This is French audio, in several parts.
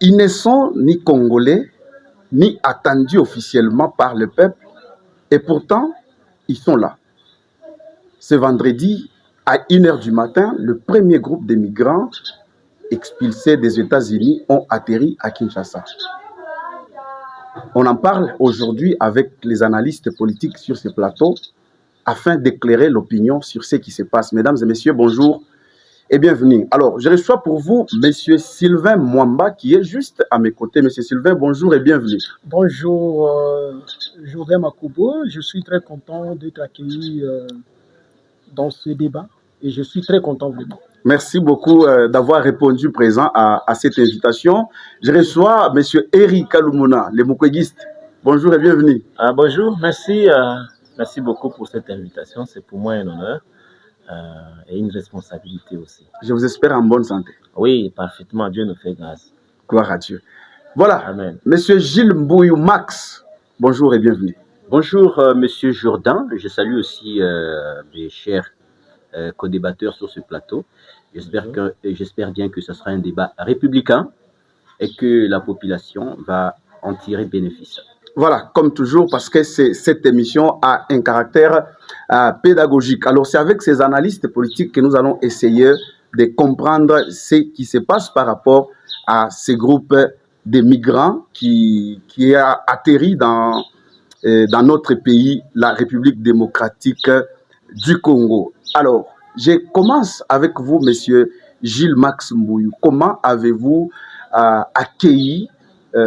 Ils ne sont ni congolais, ni attendus officiellement par le peuple, et pourtant, ils sont là. Ce vendredi, à 1 h du matin, le premier groupe de migrants expulsés des États-Unis ont atterri à Kinshasa. On en parle aujourd'hui avec les analystes politiques sur ce plateau afin d'éclairer l'opinion sur ce qui se passe. Mesdames et messieurs, bonjour et bienvenue. Alors, je reçois pour vous Monsieur Sylvain Mwamba qui est juste à mes côtés. Monsieur Sylvain, bonjour et bienvenue. Bonjour, Jourdain Makubo. Je suis très content d'être accueilli dans ce débat et je suis très content vraiment. Merci beaucoup d'avoir répondu présent à cette invitation. Je reçois Monsieur Eric Kalumuna, le Mukweguiste. Bonjour et bienvenue. Bonjour, merci beaucoup pour cette invitation. C'est pour moi un honneur et une responsabilité aussi. Je vous espère en bonne santé. Oui, parfaitement. Dieu nous fait grâce. Gloire à Dieu. Voilà. Amen. Monsieur Gilles Mbouyou Max, bonjour et bienvenue. Bonjour, Monsieur Jourdain. Je salue aussi mes chers co-débatteurs sur ce plateau. J'espère bien que ce sera un débat républicain et que la population va en tirer bénéfice. Voilà, comme toujours, parce que cette émission a un caractère pédagogique. Alors, c'est avec ces analystes politiques que nous allons essayer de comprendre ce qui se passe par rapport à ces groupes de migrants qui a atterri dans notre pays, la République démocratique du Congo. Alors, je commence avec vous, monsieur Gilles Max Mbouyou. Comment avez-vous accueilli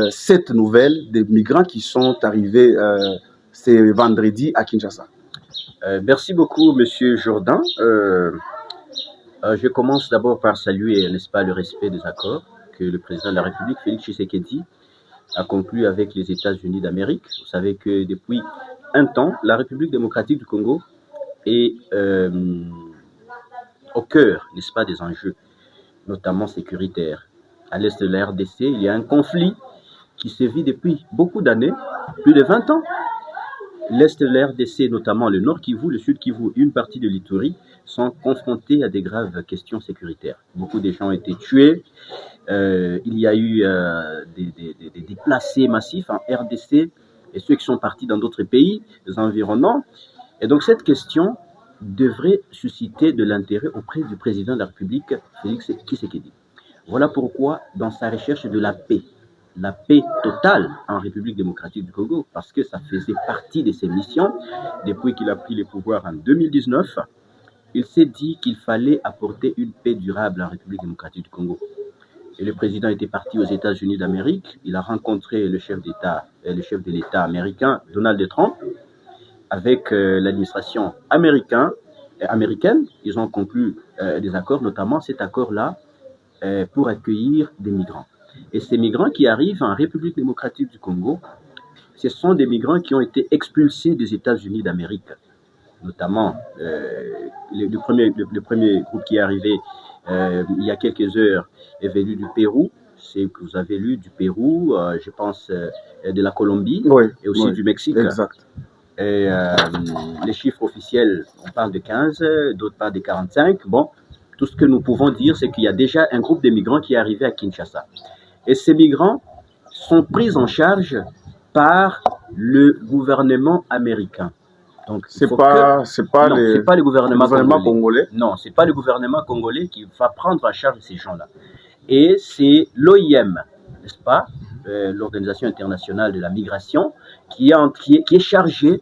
cette nouvelle des migrants qui sont arrivés ce vendredi à Kinshasa? Merci beaucoup, monsieur Jourdain. Je commence d'abord par saluer, n'est-ce pas, le respect des accords que le président de la République, Félix Tshisekedi, a conclu avec les États-Unis d'Amérique. Vous savez que depuis un temps, la République démocratique du Congo est au cœur, n'est-ce pas, des enjeux, notamment sécuritaires. À l'est de la RDC, il y a un conflit qui se vit depuis beaucoup d'années, plus de 20 ans. L'est de la RDC, notamment le Nord Kivu, le Sud Kivu, une partie de l'Ituri, sont confrontés à des graves questions sécuritaires. Beaucoup de gens ont été tués. Il y a eu des déplacés massifs en RDC et ceux qui sont partis dans d'autres pays, des environnants. Et donc cette question devrait susciter de l'intérêt auprès du président de la République, Félix Tshisekedi. Voilà pourquoi, dans sa recherche de la paix totale en République démocratique du Congo, parce que ça faisait partie de ses missions, depuis qu'il a pris le pouvoir en 2019, il s'est dit qu'il fallait apporter une paix durable en République démocratique du Congo. Et le président était parti aux États-Unis d'Amérique, il a rencontré le chef de l'État américain, Donald Trump, avec l'administration américaine. Ils ont conclu des accords, notamment cet accord-là, pour accueillir des migrants. Et ces migrants qui arrivent en République démocratique du Congo, ce sont des migrants qui ont été expulsés des États-Unis d'Amérique. Notamment, le premier groupe qui est arrivé il y a quelques heures est venu du Pérou. C'est que vous avez lu du Pérou, je pense de la Colombie, oui, et aussi du Mexique. Exact. Et les chiffres officiels, on parle de 15, d'autres parlent de 45. Bon, tout ce que nous pouvons dire, c'est qu'il y a déjà un groupe de migrants qui est arrivé à Kinshasa. Et ces migrants sont pris en charge par le gouvernement américain. Donc, c'est pas le gouvernement congolais. Non, c'est pas le gouvernement congolais qui va prendre en charge ces gens-là. Et c'est l'OIM, n'est-ce pas, l'Organisation internationale de la migration, qui est chargée,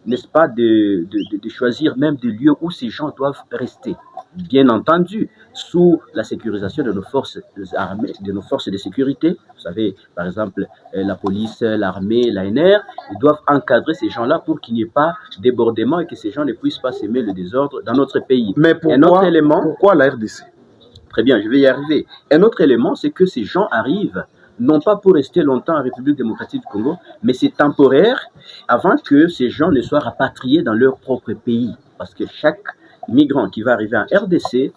n'est-ce pas, de choisir même des lieux où ces gens doivent rester. Bien entendu, sous la sécurisation de nos forces armées, de nos forces de sécurité. Vous savez, par exemple, la police, l'armée, l'ANR, ils doivent encadrer ces gens-là pour qu'il n'y ait pas débordement et que ces gens ne puissent pas s'aimer le désordre dans notre pays. Mais pourquoi la RDC? Très bien, je vais y arriver. Un autre élément, c'est que ces gens arrivent non pas pour rester longtemps en République démocratique du Congo, mais c'est temporaire avant que ces gens ne soient rapatriés dans leur propre pays. Parce que chaque migrant qui va arriver en RDC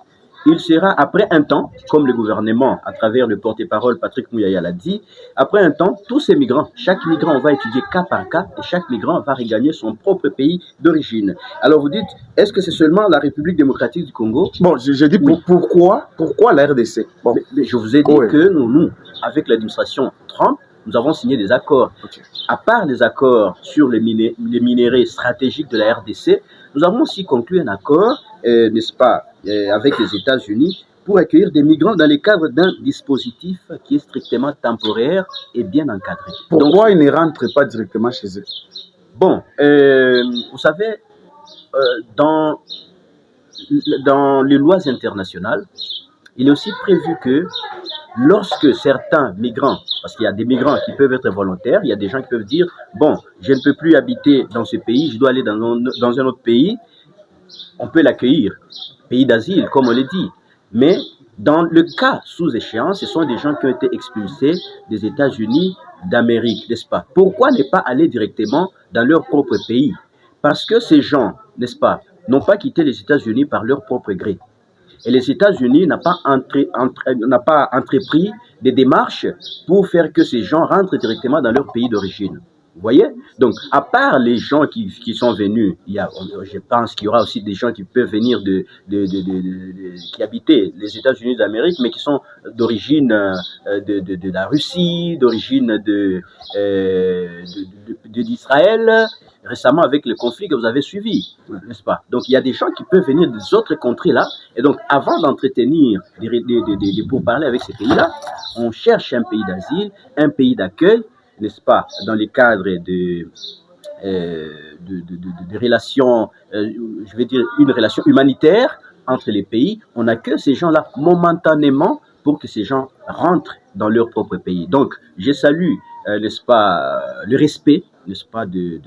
il sera, après un temps, comme le gouvernement, à travers le porte-parole Patrick Mouyaya l'a dit, après un temps, tous ces migrants, chaque migrant, on va étudier cas par cas, et chaque migrant va regagner son propre pays d'origine. Alors vous dites, est-ce que c'est seulement la République démocratique du Congo? Bon, je dis Oui. pourquoi la RDC? Bon. Mais je vous ai dit que nous, avec l'administration Trump, nous avons signé des accords. Okay. À part les accords sur les minéraux stratégiques de la RDC, nous avons aussi conclu un accord, n'est-ce pas, avec les États-Unis pour accueillir des migrants dans le cadre d'un dispositif qui est strictement temporaire et bien encadré. Pourquoi ils ne rentrent pas directement chez eux? Bon, vous savez, dans les lois internationales, il est aussi prévu que lorsque certains migrants, parce qu'il y a des migrants qui peuvent être volontaires, il y a des gens qui peuvent dire, bon, je ne peux plus habiter dans ce pays, je dois aller dans un autre pays, on peut l'accueillir, pays d'asile, comme on le dit. Mais dans le cas sous échéance, ce sont des gens qui ont été expulsés des États-Unis d'Amérique, n'est-ce pas? Pourquoi ne pas aller directement dans leur propre pays? Parce que ces gens, n'est-ce pas, n'ont pas quitté les États-Unis par leur propre gré. Et les États-Unis n'ont pas entrepris des démarches pour faire que ces gens rentrent directement dans leur pays d'origine. Vous voyez? Donc, à part les gens qui sont venus, je pense qu'il y aura aussi des gens qui peuvent venir qui habitaient les États-Unis d'Amérique, mais qui sont d'origine de la Russie, d'origine d'Israël, récemment avec le conflit que vous avez suivi, n'est-ce pas? Donc, il y a des gens qui peuvent venir des autres contrées là, et donc, avant d'entretenir des pourparlers avec ces pays-là, on cherche un pays d'asile, un pays d'accueil, n'est-ce pas, dans les cadres de relations, je vais dire une relation humanitaire entre les pays. On accueille ces gens-là momentanément pour que ces gens rentrent dans leur propre pays. Donc, je salue, n'est-ce pas, le respect, n'est-ce pas, de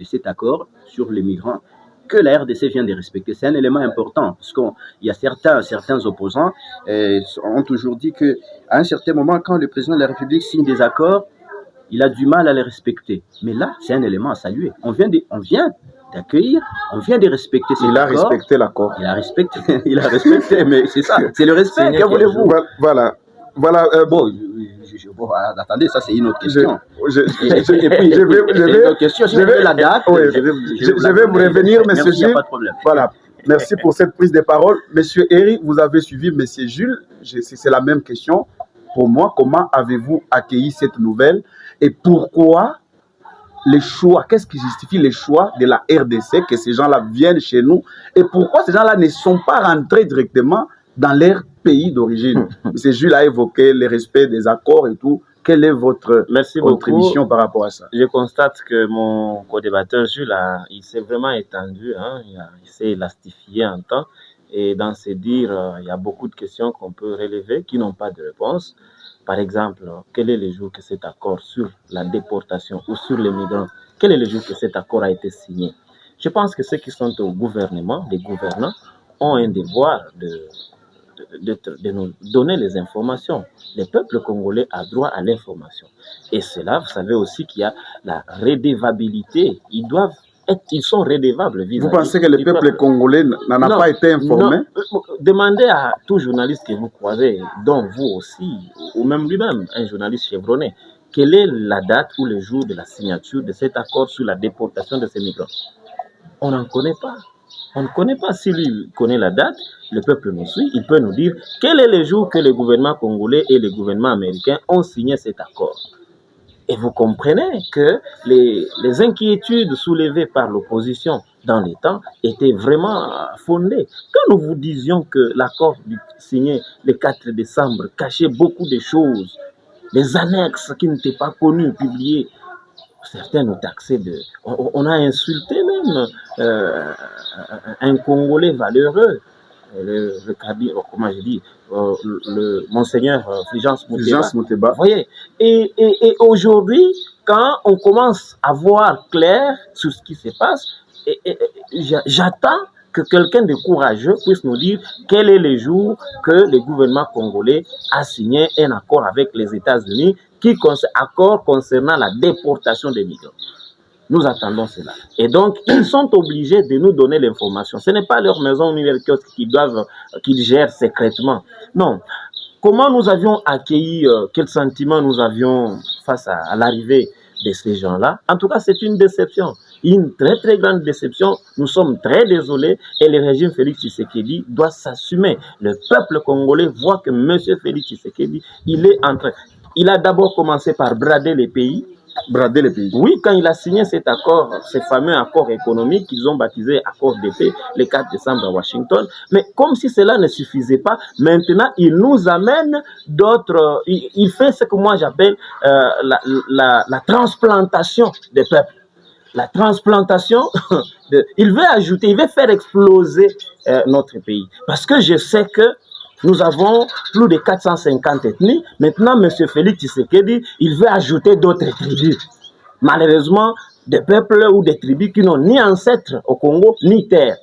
cet accord sur les migrants que la RDC vient de respecter. C'est un élément important parce qu'il y a certains opposants ont toujours dit qu'à un certain moment, quand le président de la République signe des accords, il a du mal à les respecter. Mais là, c'est un élément à saluer. On vient d'accueillir, on vient de respecter cet accord. Il a respecté l'accord. Il a respecté, mais c'est ça, c'est le respect. Que voulez-vous? Voilà. Bon, attendez, ça c'est une autre question. Je vais vous revenir, monsieur Gilles. Pas de problème. Voilà. Merci pour cette prise de parole. Monsieur Eric, vous avez suivi monsieur Jules. C'est la même question. Pour moi, comment avez-vous accueilli cette nouvelle et pourquoi les choix, qu'est-ce qui justifie les choix de la RDC que ces gens-là viennent chez nous et pourquoi ces gens-là ne sont pas rentrés directement dans leur pays d'origine? M. Jules a évoqué le respect des accords et tout. Quelle est votre contribution par rapport à ça? Je constate que mon co-débatteur Jules, il s'est vraiment étendu, hein, il s'est élastifié en temps. Et dans ces dires, il y a beaucoup de questions qu'on peut relever qui n'ont pas de réponse. Par exemple, quel est le jour que cet accord sur la déportation ou sur les migrants, quel est le jour que cet accord a été signé? Je pense que ceux qui sont au gouvernement, les gouvernants, ont un devoir de nous donner les informations. Le peuple congolais a droit à l'information. Et cela, vous savez aussi qu'il y a la redevabilité. Ils sont redevables. Vous pensez que le peuple congolais n'en a pas été informé? Non. Demandez à tout journaliste que vous croisez, dont vous aussi, ou même lui-même, un journaliste chevronné, quelle est la date ou le jour de la signature de cet accord sur la déportation de ces migrants? On n'en connaît pas. On ne connaît pas. Si lui connaît la date, le peuple nous suit, il peut nous dire quel est le jour que le gouvernement congolais et le gouvernement américain ont signé cet accord. Et vous comprenez que les inquiétudes soulevées par l'opposition dans les temps étaient vraiment fondées. Quand nous vous disions que l'accord signé le 4 décembre cachait beaucoup de choses, les annexes qui n'étaient pas connues, publiées, certains nous taxaient on a insulté même un Congolais valeureux, comment je dis, le monseigneur Fulgence Muteba. Vous voyez, et aujourd'hui, quand on commence à voir clair sur ce qui se passe, j'attends que quelqu'un de courageux puisse nous dire quel est le jour que le gouvernement congolais a signé un accord avec les États-Unis, accord concernant la déportation des migrants. Nous attendons cela. Et donc, ils sont obligés de nous donner l'information. Ce n'est pas leur maison ni leur kiosque qu'ils gèrent secrètement. Non. Comment nous avions accueilli, quel sentiment nous avions face à l'arrivée de ces gens-là? En tout cas, c'est une déception. Une très très grande déception. Nous sommes très désolés et le régime Félix Tshisekedi doit s'assumer. Le peuple congolais voit que M. Félix Tshisekedi, il a d'abord commencé par brader les pays. Brader les pays. Oui, quand il a signé cet accord, ce fameux accord économique qu'ils ont baptisé accord de paix le 4 décembre à Washington. Mais comme si cela ne suffisait pas, maintenant il nous amène d'autres. Il fait ce que moi j'appelle la transplantation des peuples. La transplantation, il veut ajouter, il veut faire exploser notre pays. Parce que je sais que nous avons plus de 450 ethnies. Maintenant, M. Félix Tshisekedi, il veut ajouter d'autres tribus. Malheureusement, des peuples ou des tribus qui n'ont ni ancêtres au Congo, ni terre.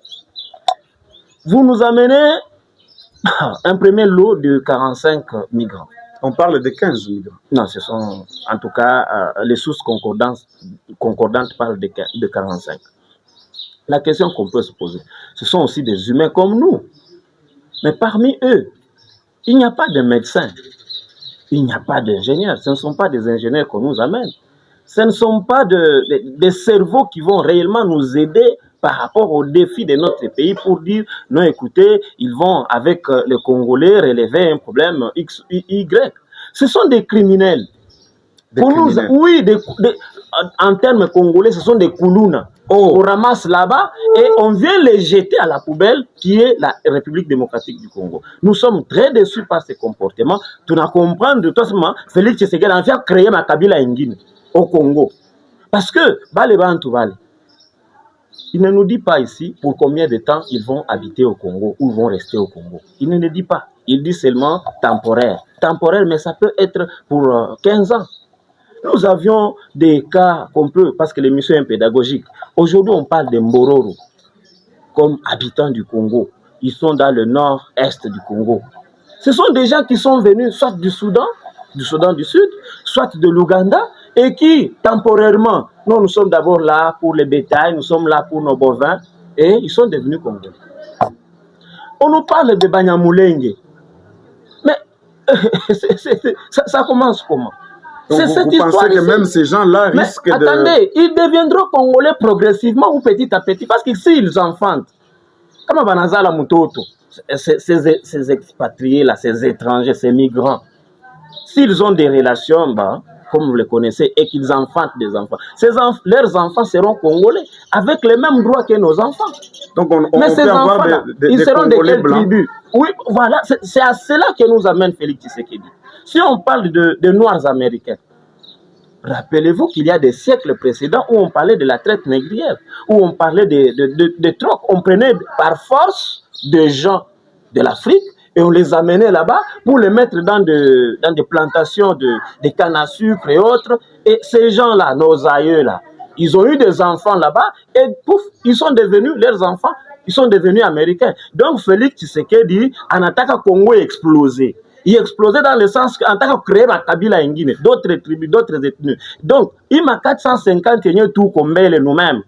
Vous nous amenez un premier lot de 45 migrants. On parle de 15 migrants. Non, ce sont, en tout cas, les sources concordantes parlent de 45. La question qu'on peut se poser, ce sont aussi des humains comme nous. Mais parmi eux, il n'y a pas de médecins, il n'y a pas d'ingénieurs. Ce ne sont pas des ingénieurs qu'on nous amène. Ce ne sont pas des cerveaux qui vont réellement nous aider par rapport aux défis de notre pays pour dire, non, écoutez, ils vont avec les Congolais relever un problème X, Y. Ce sont des criminels. Pour criminels. Nous, oui, en termes congolais, ce sont des koulouna. On ramasse là-bas et on vient les jeter à la poubelle qui est la République démocratique du Congo. Nous sommes très déçus par ces comportements. Tu n'as compris de toi, Félix Tshisekedi a fait créer ma Kabila Ingine au Congo. Parce que, il ne nous dit pas ici pour combien de temps ils vont habiter au Congo ou vont rester au Congo. Il ne le dit pas. Il dit seulement temporaire. Temporaire, mais ça peut être pour 15 ans. Nous avions des cas qu'on peut, parce que l'émission est pédagogique. Aujourd'hui, on parle de Mbororo comme habitants du Congo. Ils sont dans le nord-est du Congo. Ce sont des gens qui sont venus soit du Soudan du Sud, soit de l'Ouganda, et qui, temporairement, nous sommes d'abord là pour les bétails, nous sommes là pour nos bovins, et ils sont devenus congolais. On nous parle de Banyamulenge. Mais ça commence comment? Donc vous pensez que même ces gens-là risquent de... Attendez, ils deviendront congolais progressivement ou petit à petit, parce que s'ils enfantent, comme Banazala Mutoto, ces expatriés-là, ces étrangers, ces migrants, s'ils ont des relations, comme vous le connaissez, et qu'ils enfantent des enfants, leurs enfants seront congolais, avec les mêmes droits que nos enfants. Donc on mais peut ces avoir enfants-là, ils seront de quelle tribu? Oui, voilà, c'est à cela que nous amène Félix Tshisekedi. Si on parle de Noirs américains, rappelez-vous qu'il y a des siècles précédents où on parlait de la traite négrière, où on parlait de troc. On prenait par force des gens de l'Afrique et on les amenait là-bas pour les mettre dans des plantations de canne à sucre et autres. Et ces gens-là, nos aïeux-là, ils ont eu des enfants là-bas et pouf, ils sont devenus, leurs enfants, ils sont devenus américains. Donc Félix Tshisekedi, en attaque à Congo, explosé. Il explosait dans le sens qu'en tant que créer ma Kabila Ingine, d'autres tribus, d'autres ethnies. Donc, il m'a 450 et tout comme nous-mêmes.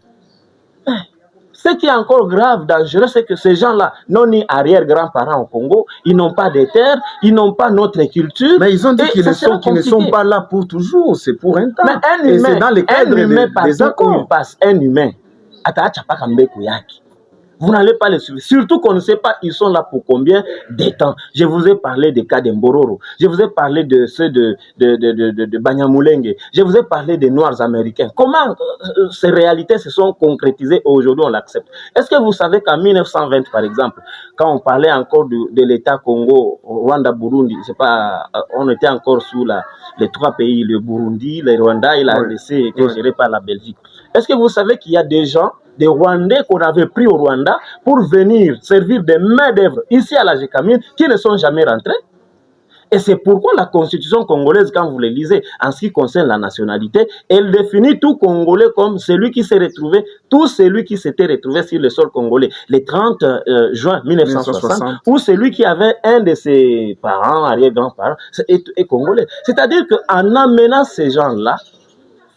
Ce qui est encore grave, dangereux, c'est que ces gens-là n'ont ni arrière-grands-parents au Congo, ils n'ont pas de terre, ils n'ont pas notre culture. Mais ils ont dit qu'ils ne sont pas là pour toujours, c'est pour un temps. Mais un humain, et c'est dans le cadre des accords. Un humain, vous n'allez pas les suivre. Surtout qu'on ne sait pas ils sont là pour combien de temps. Je vous ai parlé des cas de Mbororo. Je vous ai parlé de ceux de Banyamulenge. Je vous ai parlé des Noirs américains. Comment ces réalités se sont concrétisées aujourd'hui, on l'accepte. Est-ce que vous savez qu'en 1920, par exemple, quand on parlait encore de l'État Congo, Rwanda, Burundi, c'est pas, on était encore sous les trois pays, le Burundi, le Rwanda et la RDC, qui est géré par la Belgique. Est-ce que vous savez qu'il y a des gens, des Rwandais qu'on avait pris au Rwanda pour venir servir de main-d'œuvre ici à la Gécamine, qui ne sont jamais rentrés? Et c'est pourquoi la constitution congolaise, quand vous le lisez, en ce qui concerne la nationalité, elle définit tout Congolais comme celui qui s'est retrouvé, tout celui qui s'était retrouvé sur le sol congolais, le 30 juin 1960, ou celui qui avait un de ses parents, arrière-grands-parents, est congolais. C'est-à-dire qu'en amenant ces gens-là,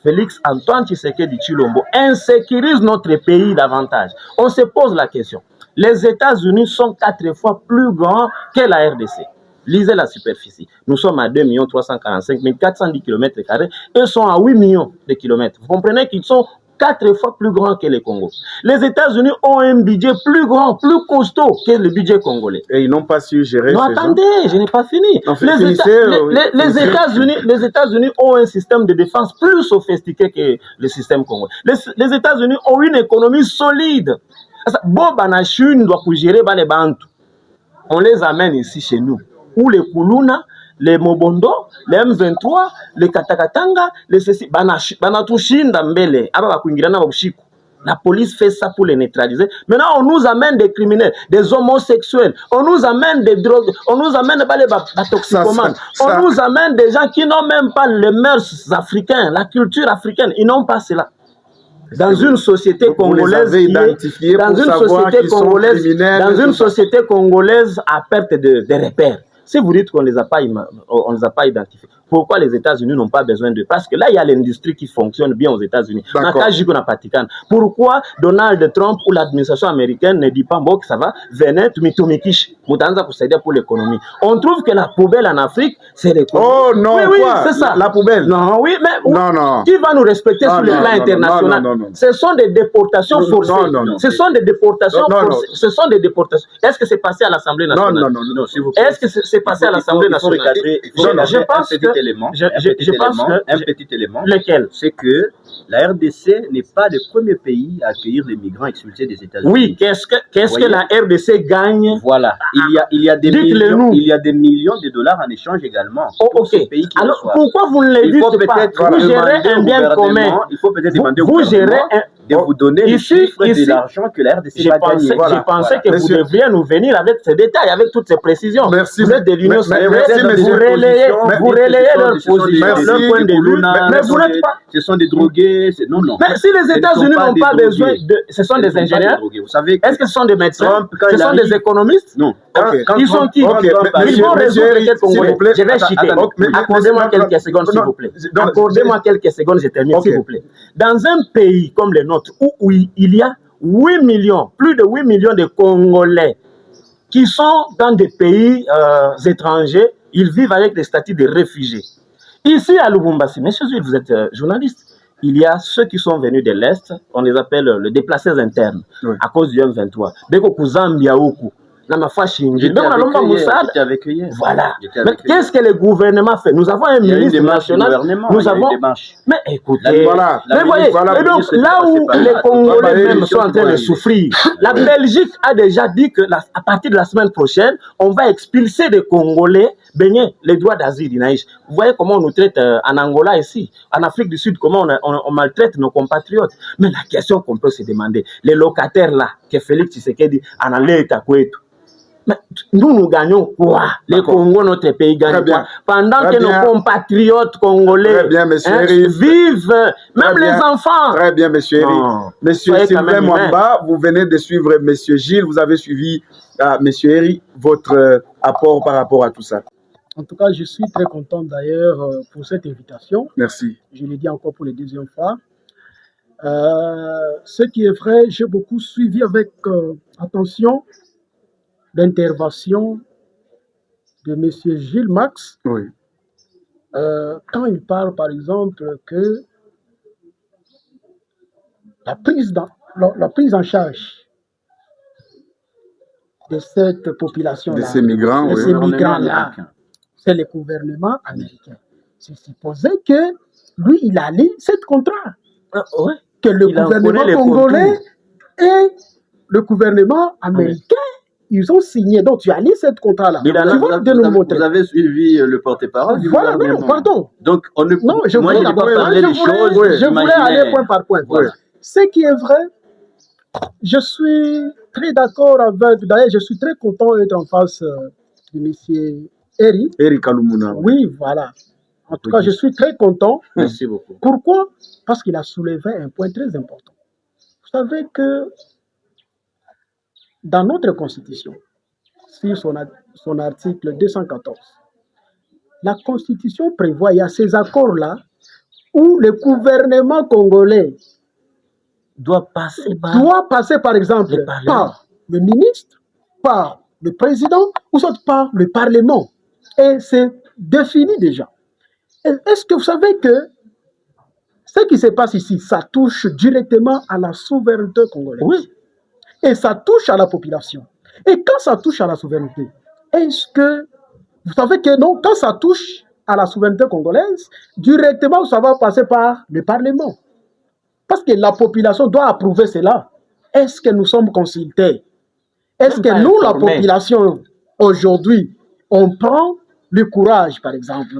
Félix Antoine Tshisekedi Tshilombo insécurise notre pays davantage. On se pose la question. Les États-Unis sont 4 fois plus grands que la RDC. Lisez la superficie. Nous sommes à 2 345 410 km². Eux sont à 8 millions de kilomètres. Vous comprenez qu'ils sont 4 fois plus grands que les Congo. Les États-Unis ont un budget plus grand, plus costaud que le budget congolais. Et ils n'ont pas su gérer. Non, attendez, je n'ai pas fini. Les États-Unis ont un système de défense plus sophistiqué que le système congolais. Les États-Unis ont une économie solide. Bon, la Chine doit gérer les Bantu. On les amène ici chez nous. Où les Kuluna, les Mobondo, les M23, les Katakatanga, les ceci, la police fait ça pour les neutraliser. Maintenant, on nous amène des criminels, des homosexuels, on nous amène des drogues, on nous amène les toxicomanes, on nous amène des gens qui n'ont même pas les mœurs africaines, la culture africaine, ils n'ont pas cela. Dans une société congolaise, dans une société congolaise à perte de repères. Si vous dites qu'on ne les a pas identifiés, pourquoi les États-Unis n'ont pas besoin d'eux? Parce que là, il y a l'industrie qui fonctionne bien aux États-Unis. Pourquoi Donald Trump ou l'administration américaine ne dit pas que ça va venir pour l'économie? On trouve que la poubelle en Afrique, c'est l'économie. Oh non, oui, c'est ça. La poubelle. Non, oui, mais non. Qui va nous respecter sur le plan international? Ce sont des déportations forcées. Ce sont des déportations forcées. Ce sont des déportations. Est-ce que c'est passé à l'Assemblée nationale? Non, s'il vous plaît. Est-ce que c'est passé à l'Assemblée nationale? Je pense que un petit élément, lequel? C'est que la RDC n'est pas le premier pays à accueillir les migrants expulsés des États-Unis. Oui, qu'est-ce que la RDC gagne? Voilà, il y a des millions de dollars en échange également. Pour ce pays qui alors, pourquoi vous ne les dites pas? Vous gérez un bien commun. Il faut peut-être demander au gouvernement de vous donner les chiffres de l'argent que la RDC va gagner. Je pensais que vous devriez nous venir avec ces détails, avec toutes ces précisions. Merci. Vous êtes de l'Union européenne, vous relayez leur position, leur point de vue, mais vous n'êtes pas... Ce sont des drogués, non. Mais si les États-Unis n'ont pas besoin de... Ce sont des ingénieurs? Est-ce que ce sont des médecins? Ce sont des économistes? Non. Ils sont qui? Ils vont résoudre les Congolais. Je vais citer. Accordez-moi quelques secondes, s'il vous plaît. Accordez-moi quelques secondes, je termine, s'il vous plaît. Dans un pays comme le nôtre, où il y a 8 millions, plus de 8 millions de Congolais qui sont dans des pays étrangers, ils vivent avec des statuts de réfugiés. Ici à Lubumbashi, monsieur Jules, vous êtes journaliste, il y a ceux qui sont venus de l'Est, on les appelle les déplacés internes, à cause du M23. J'étais avec eux hier. Voilà. Mais qu'est-ce que le gouvernement fait? Nous avons un ministre national. Nous avons. Mais écoutez, mais voyez, et donc là où les Congolais même sont en train de souffrir, la Belgique a déjà dit que à partir de la semaine prochaine, on va expulser des Congolais baigner les droits d'asile d'Inaïs. Vous voyez comment on nous traite en Angola ici, en Afrique du Sud, comment on maltraite nos compatriotes. Mais la question qu'on peut se demander, les locataires là, que Félix Tshisekedi en allait à Kouetou. Mais nous gagnons quoi? Les Congos, notre pays, gagne quoi? Pendant que nos compatriotes congolais vivent, même les enfants. Très bien, monsieur Eri. Monsieur Sylvain Mwamba, vous venez de suivre monsieur Gilles, vous avez suivi monsieur Eri, votre apport par rapport à tout ça. En tout cas, je suis très content d'ailleurs pour cette invitation. Merci. Je l'ai dit encore pour la deuxième fois. Ce qui est vrai, j'ai beaucoup suivi avec attention l'intervention de M. Gilles Max, oui. Quand il parle, par exemple, que la prise en charge de cette population-là, de ces migrants-là, c'est le gouvernement américain. C'est supposé que lui, il a lu ce contrat, que le gouvernement congolais et le gouvernement américain, ils ont signé. Donc, tu as lu ce contrat-là. Vous avez suivi le porte-parole du gouvernement. Non, pardon. Donc, je voulais aller point par point. Voilà. Ce qui est vrai, je suis très d'accord avec... D'ailleurs, je suis très content d'être en face de M. Eri Kalumuna. Oui, voilà. En tout cas, je suis très content. Merci beaucoup. Pourquoi? Parce qu'il a soulevé un point très important. Vous savez que dans notre Constitution, sur son article 214, la Constitution prévoit, il y a ces accords-là où le gouvernement congolais doit passer par exemple le Parlement. par le ministre, par le président ou soit par le Parlement. Et c'est défini déjà. Est-ce que vous savez que ce qui se passe ici, ça touche directement à la souveraineté congolaise? Oui. Et ça touche à la population. Et quand ça touche à la souveraineté, est-ce que vous savez que non, quand ça touche à la souveraineté congolaise, directement ça va passer par le Parlement. Parce que la population doit approuver cela. Est-ce que nous sommes consultés? Est-ce que nous, la population, aujourd'hui, on prend le courage, par exemple,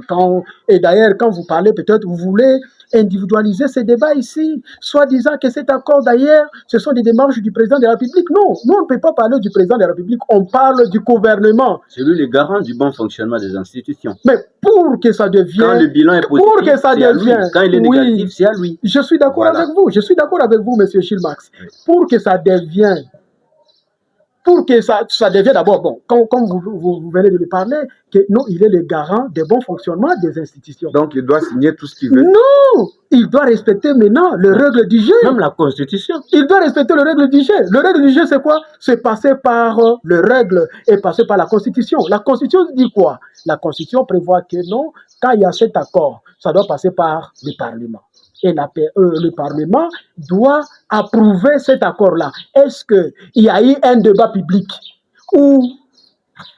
et d'ailleurs, quand vous parlez, peut-être vous voulez individualiser ces débats ici, soit disant que cet accord, d'ailleurs, ce sont des démarches du président de la République. Non, nous, on ne peut pas parler du président de la République, on parle du gouvernement. C'est lui le garant du bon fonctionnement des institutions. Mais pour que ça devienne... Quand le bilan est positif, c'est à lui. Quand il est négatif, c'est à lui. Je suis d'accord avec vous, M. Chilmax. Oui. Pour que ça devienne... Pour que ça devienne d'abord, bon, comme vous venez de lui parler, que non, il est le garant des bons fonctionnements des institutions. Donc, il doit signer tout ce qu'il veut. Non, il doit respecter maintenant les règles du jeu. Même la Constitution. Il doit respecter les règles du jeu. Le règle du jeu, c'est quoi? C'est passer par les règles et passer par la Constitution. La Constitution dit quoi? La Constitution prévoit que non, quand il y a cet accord, ça doit passer par le Parlement. Et le Parlement doit approuver cet accord-là. Est-ce qu'il y a eu un débat public où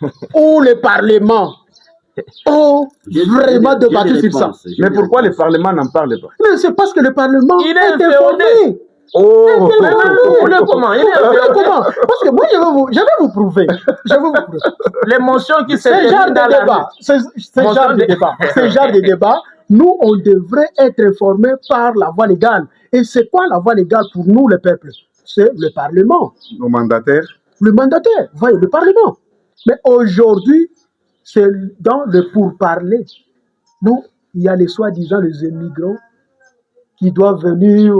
le Parlement a vraiment débattu sur ça? Mais pourquoi le Parlement n'en parle pas? Mais c'est parce que le Parlement est informé. Oh, comment? Parce que moi, je vais vous prouver. L'émotion qui se fait dans la... Ce genre de débat, nous, on devrait être informés par la voie légale. Et c'est quoi la voie légale pour nous, le peuple? C'est le Parlement. Nos mandataires. Le mandataire, voyez, le Parlement. Mais aujourd'hui, c'est dans le pourparler. Non, il y a les soi-disant les immigrants qui doivent venir...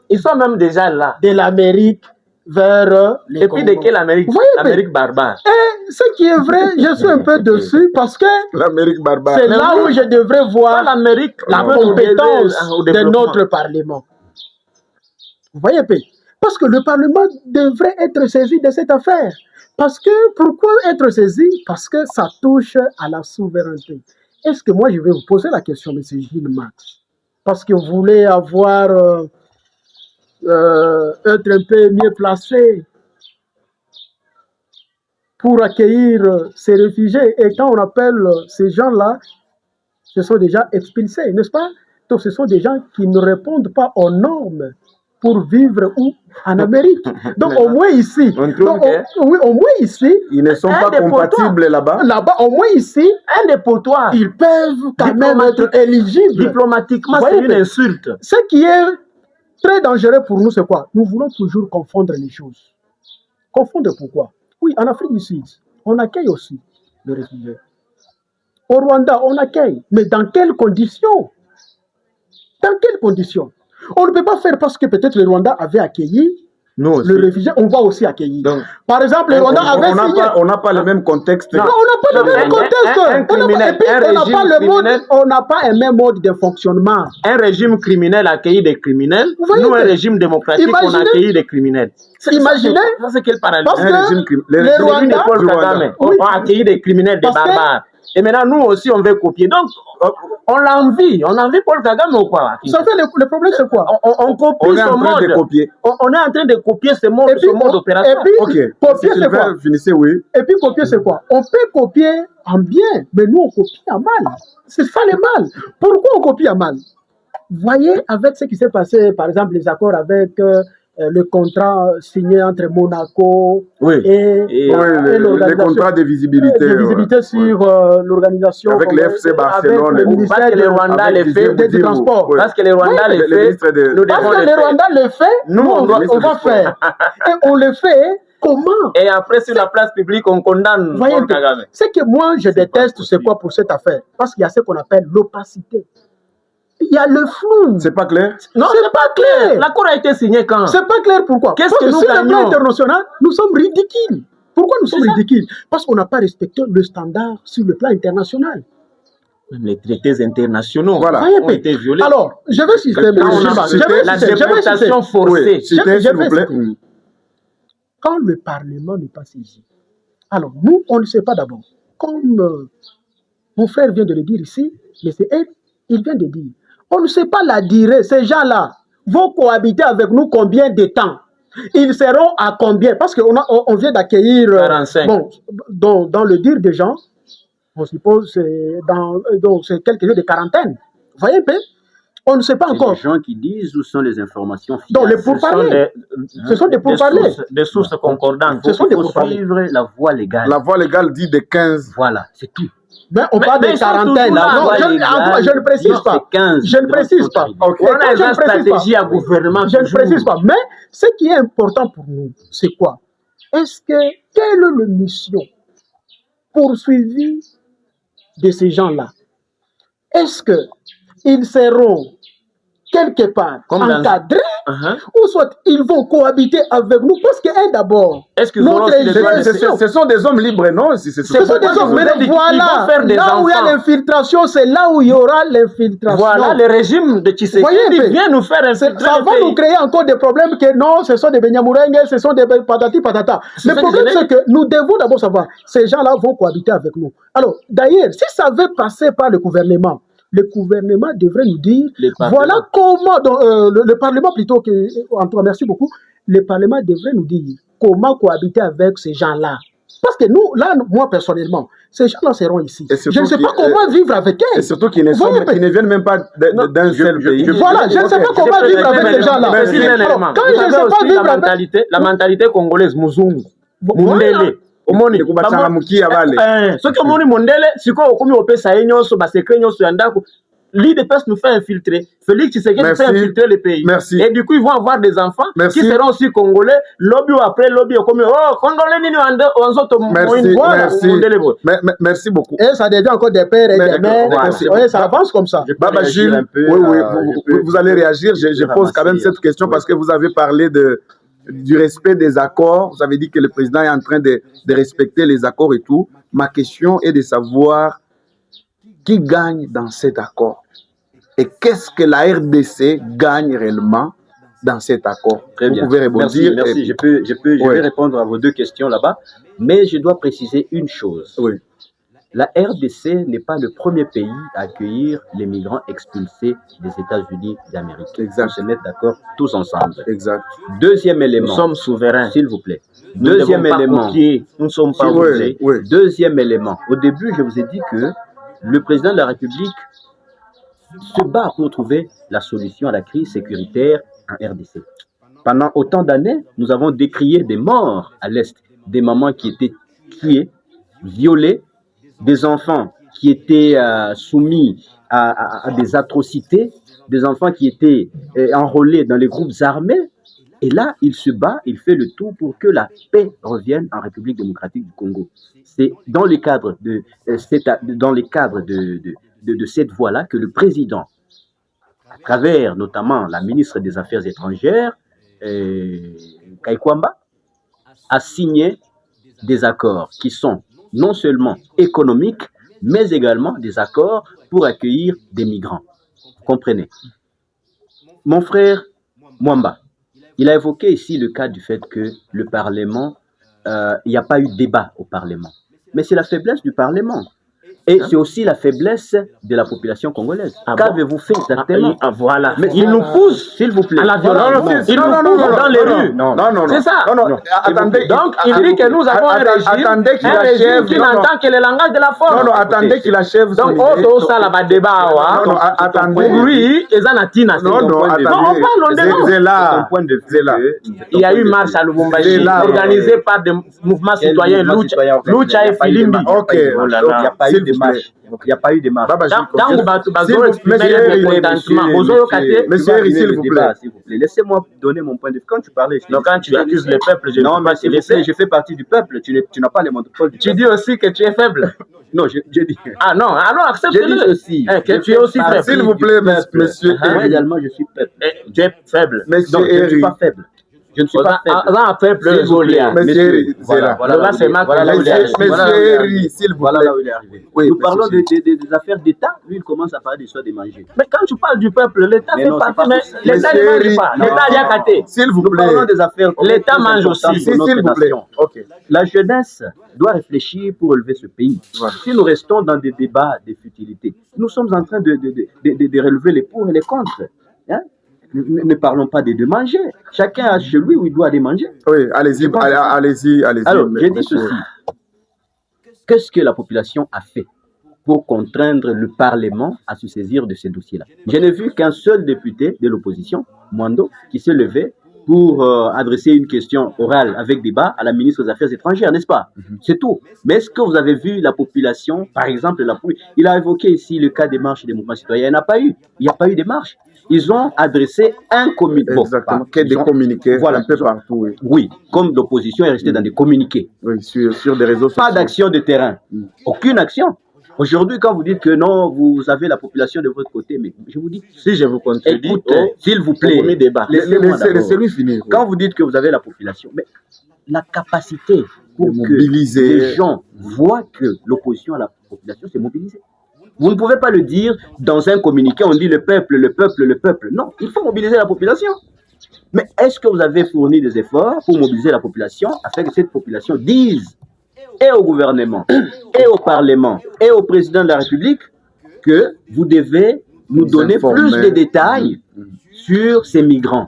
Ils sont même déjà là. De l'Amérique vers les Et puis de quelle Amérique? L'Amérique barbare. Et ce qui est vrai, je suis un peu dessus parce que l'Amérique barbare. C'est là où je devrais voir la compétence de notre Parlement. Vous voyez, parce que le Parlement devrait être saisi de cette affaire. Parce que, pourquoi être saisi? Parce que ça touche à la souveraineté. Est-ce que moi, je vais vous poser la question, M. Gilles Max? Parce que vous voulez avoir... être un peu mieux placé pour accueillir ces réfugiés. Et quand on appelle ces gens-là, ce sont des gens expulsés, n'est-ce pas? Donc ce sont des gens qui ne répondent pas aux normes pour vivre où? En Amérique. Donc au moins ici, oui, au moins ici, ils ne sont pas compatibles là-bas. Là-bas, au moins ici, un dépotoir. Ils peuvent quand même être éligibles. Diplomatiquement, c'est une insulte. Ce qui est très dangereux pour nous, c'est quoi? Nous voulons toujours confondre les choses. Confondre pourquoi? Oui, en Afrique du Sud, on accueille aussi les réfugiés. Au Rwanda, on accueille. Mais dans quelles conditions? Dans quelles conditions? On ne peut pas faire parce que peut-être le Rwanda avait accueilli le réfugié, on va aussi accueillir. Donc, par exemple, le Rwanda avait signé. On n'a pas le même contexte. Non, on n'a pas le même contexte. On n'a pas un même mode de fonctionnement. Un régime criminel accueillit des criminels. Nous, un régime démocratique, on accueille des criminels. Imaginez. C'est quel parallèle? Parce que les Rwandais ont accueilli des criminels, des barbares. Et maintenant, nous aussi, on veut copier. Donc, on l'envie. On envie Paul Kagame ou quoi? Ça fait le problème, c'est quoi? On copie ce mode. On est en train de copier ce mode d'opération. Et puis, copier, c'est quoi? Finissez, oui. Et puis, copier, c'est quoi? On peut copier en bien, mais nous, on copie en mal. C'est ça le mal. Pourquoi on copie en mal? Voyez, avec ce qui s'est passé, par exemple, les accords avec... le contrat signé entre Monaco et le contrat de visibilité. De visibilité sur l'organisation. Avec le FC Barcelone. Avec le ministère de Rwanda les fait du transport. Parce que les Rwanda les fait. Parce que les Rwanda les fait, nous on va faire. Et on le fait. Comment? Et après, sur la place publique, on condamne Paul Kagame. Ce que moi je déteste, c'est quoi pour cette affaire? Parce qu'il y a ce qu'on appelle l'opacité. Il y a le flou. C'est pas clair? Non, c'est pas clair. L'accord a été signé quand? C'est pas clair pourquoi? Qu'est-ce que nous sur gagnons? le plan international, nous sommes ridicules. Pourquoi nous sommes ridicules? Parce qu'on n'a pas respecté le standard sur le plan international. Même les traités internationaux Voilà. ont été violés. Alors, je vais citer, Quand on a je vais la déportation forcée. Oui, citez, s'il vous plaît. quand le Parlement n'est pas saisi. Alors, nous, on ne sait pas d'abord. Comme mon frère vient de le dire ici, mais c'est elle, il vient de dire. On ne sait pas la durée. Ces gens-là vont cohabiter avec nous combien de temps? Ils seront à combien? Parce qu'on vient d'accueillir, 45. bon, dans le dire des gens, on suppose c'est quelques jours de quarantaine. Vous voyez un peu? On ne sait pas encore. Les gens qui disent où sont les informations fiables. Donc, les pourparlers. Ce sont des pourparlers. Des sources concordantes. Ce sont des Il faut pourparlers. suivre la voie légale. La voie légale dit de 15. Voilà, c'est tout. Mais on parle de ils sont quarantaine. toujours là. Non, La voie légale, je ne précise non, pas. c'est 15. Je ne précise pas. Ok. On a Je ne une précise stratégie pas. à gouvernement. Je ne toujours. précise pas. Mais ce qui est important pour nous, c'est quoi? Quelle est la mission poursuivie de ces gens-là? Est-ce qu'ils seront quelque part Comme dans- encadrés Uh-huh. ou soit ils vont cohabiter avec nous? Parce que d'abord, Est-ce qu'ils auront notre aussi les droits de gestion, Ce sont des hommes libres, non? Si ce sont des hommes, mais ils vont voilà, faire des là où il y a enfants. l'infiltration, c'est là où il y aura l'infiltration. Voilà, le régime de Voyez un Tshisekedi peu. vient nous faire Ça infiltrer va le nous pays. créer encore des problèmes que non, ce sont des Benyamurengue, ce sont des patati patata. C'est Le ça que problème, je l'ai c'est que nous devons d'abord savoir, ces gens-là vont cohabiter avec nous. Alors, d'ailleurs, si ça veut passer par le gouvernement devrait nous dire, Le Parlement. voilà comment, donc, le Parlement plutôt que, Antoine, merci beaucoup, le Parlement devrait nous dire comment cohabiter avec ces gens-là. Parce que nous, là, moi personnellement, ces gens-là seront ici. Et Je surtout ne sais pas qu'ils- comment vivre avec Et eux. surtout qu'ils ne, Voyez, sont, qu'ils ne viennent même pas d'un seul pays. Voilà, je ne sais pas comment Je vivre précise avec ces gens-là. Merci. Alors, quand Vous je ne savez sais pas aussi vivre la avec... mentalité congolaise, muzungu, Voilà. mundele. Omoni Ekubachanga mukia bale. soki omoni mondele sikoyo okomi opesa ye nyonso basekret nyonso ya ndako l'IDPS nous fait infiltrer. Félix Tshisekedi Merci. fait infiltrer le pays. Merci. Et du coup, ils vont avoir des enfants Merci. qui seront aussi congolais. Lobby ou après lobby, comme oh, congolais, nini wanzoto Merci, voilà, merci. mondele bo. Merci beaucoup. Et ça devient encore des pères et des mères. voilà. Ouais, ça avance comme ça. Baba réagir Gilles, un peu, oui, vous je allez réagir. Je pose quand même ramasser, cette question oui. parce que vous avez parlé du respect des accords. Vous avez dit que le président est en train de respecter les accords et tout. Ma question est de savoir qui gagne dans cet accord et qu'est-ce que la RDC gagne réellement dans cet accord. Très bien. Vous pouvez répondre. Merci. Je Oui. vais répondre à vos deux questions là-bas, mais je dois préciser une chose. Oui, La RDC n'est pas le premier pays à accueillir les migrants expulsés des États-Unis d'Amérique. Exact. On se met d'accord tous ensemble. exact. Deuxième Nous élément, sommes souverains. s'il vous plaît. Nous ne Deuxième devons pas élément. copier. Nous ne sommes pas Oui, obligés. oui. Deuxième élément. Au début, je vous ai dit que le président de la République se bat pour trouver la solution à la crise sécuritaire en RDC. Pendant autant d'années, nous avons décrié des morts à l'Est, des mamans qui étaient tuées, violées, des enfants qui étaient soumis à des atrocités, des enfants qui étaient enrôlés dans les groupes armés. Et là, il se bat, il fait le tout pour que la paix revienne en République démocratique du Congo. C'est dans le cadre de cette voie-là que le président, à travers notamment la ministre des Affaires étrangères, Kaikwamba, a signé des accords qui sont non seulement économiques, mais également des accords pour accueillir des migrants. Vous comprenez? Mon frère Mwamba, il a évoqué ici le cas du fait que le Parlement, il n'y a pas eu de débat au Parlement. Mais c'est la faiblesse du Parlement. Et c'est aussi la faiblesse de la population congolaise. Ah bon? Qu'avez-vous fait exactement? Voilà. Mais Il nous pousse s'il vous plaît. à la violence. Il nous pousse dans les rues. Non. C'est ça. Non, attendez. Donc, il dit que nous avons un Attendez qu'il achève. régime qui n'entend que le langage de la force. Non, attendez qu'il achève. Donc, son idée. ça là, débat. Non, attendez. Pour lui, ils en attinent. Non, on attendez. parle, on dénonce. C'est là. Ton point de vue C'est là. Il y a eu marche à Lubumbashi, C'est là. organisée par des mouvements citoyens, Lucha et Filimbi. Ok. Il n'y a pas eu de marche. Il n'y a pas eu de marche. Baba Gilles, Dans Batu S'il vous- Bazo, exprimer Monsieur, le mécontentement. Bozo Kate. Monsieur Eric, s'il vous plaît. Laissez-moi donner mon point de vue. Quand tu parlais, Donc, quand tu accuses le peuple, je ne non, peux pas mais te s'il vous laisser. plaît, je fais partie du peuple. Tu n'as pas les monopoles du Tu peuple. dis aussi que tu es faible. Non, je dis. Ah non, alors Je dis accepte-le. aussi. Que tu es aussi faible. S'il vous plaît, monsieur Moi Eric. également, je suis peuple. Tu es faible. Monsieur Donc, je ne suis Eric. pas faible. Je ne suis pas faible. Un peuple S'il vous plaît, Monsieur messieurs, Zera. voilà là où il est- c'est voilà là où il est arrivé. Monsieur, s'il vous Voilà plaît. là où il est arrivé. Oui, Nous monsieur parlons Gilles. des affaires d'État. Lui, il commence à parler d'histoire des manger. Mais quand tu parles du peuple, l'État Mais fait non, c'est partie, pas mais possible. l'État ne mange Monsieur pas. Ri- L'État y a gâté. S'il vous Nous plaît. parlons des affaires L'État très mange importantes aussi. pour notre S'il vous plaît. nation. Ok. La jeunesse doit réfléchir pour relever ce pays. Voilà. Si nous restons dans des débats de futilité, nous sommes en train de relever les pour et les contre. Hein? Ne parlons pas de manger. Chacun a chez lui où il doit aller manger. Oui, allez-y, allez-y. Alors, j'ai dit monsieur. ceci. Qu'est-ce que la population a fait pour contraindre le Parlement à se saisir de ces dossiers-là? Je n'ai vu qu'un seul député de l'opposition, Mwando, qui s'est levé pour adresser une question orale avec débat à la ministre des Affaires étrangères, n'est-ce pas? C'est tout. Mais est-ce que vous avez vu la population, par exemple, il a évoqué ici le cas des marches des mouvements citoyens. Il n'y en a pas eu. Il n'y a pas eu de marche. Ils ont adressé un communiqué. Exactement. Qu'il y ait des communiqués Voilà. un peu partout. Oui, Oui, comme l'opposition est restée dans des communiqués. oui sur des réseaux sociaux. Pas d'action de terrain. Aucune action. Aujourd'hui, quand vous dites que non, vous avez la population de votre côté, mais je vous dis, Si je vous contredis, écoutez, s'il vous plaît, premier débat. laissez-moi d'abord. Laissez-lui finir. Quand vous dites que vous avez la population, mais la capacité pour De que mobiliser. les gens voient que l'opposition à la population s'est mobilisée. Vous ne pouvez pas le dire dans un communiqué, on dit le peuple, le peuple, le peuple. Non, il faut mobiliser la population. Mais est-ce que vous avez fourni des efforts pour mobiliser la population afin que cette population dise et au gouvernement, et au Parlement, et au président de la République que vous devez nous donner informer. plus de détails sur ces migrants?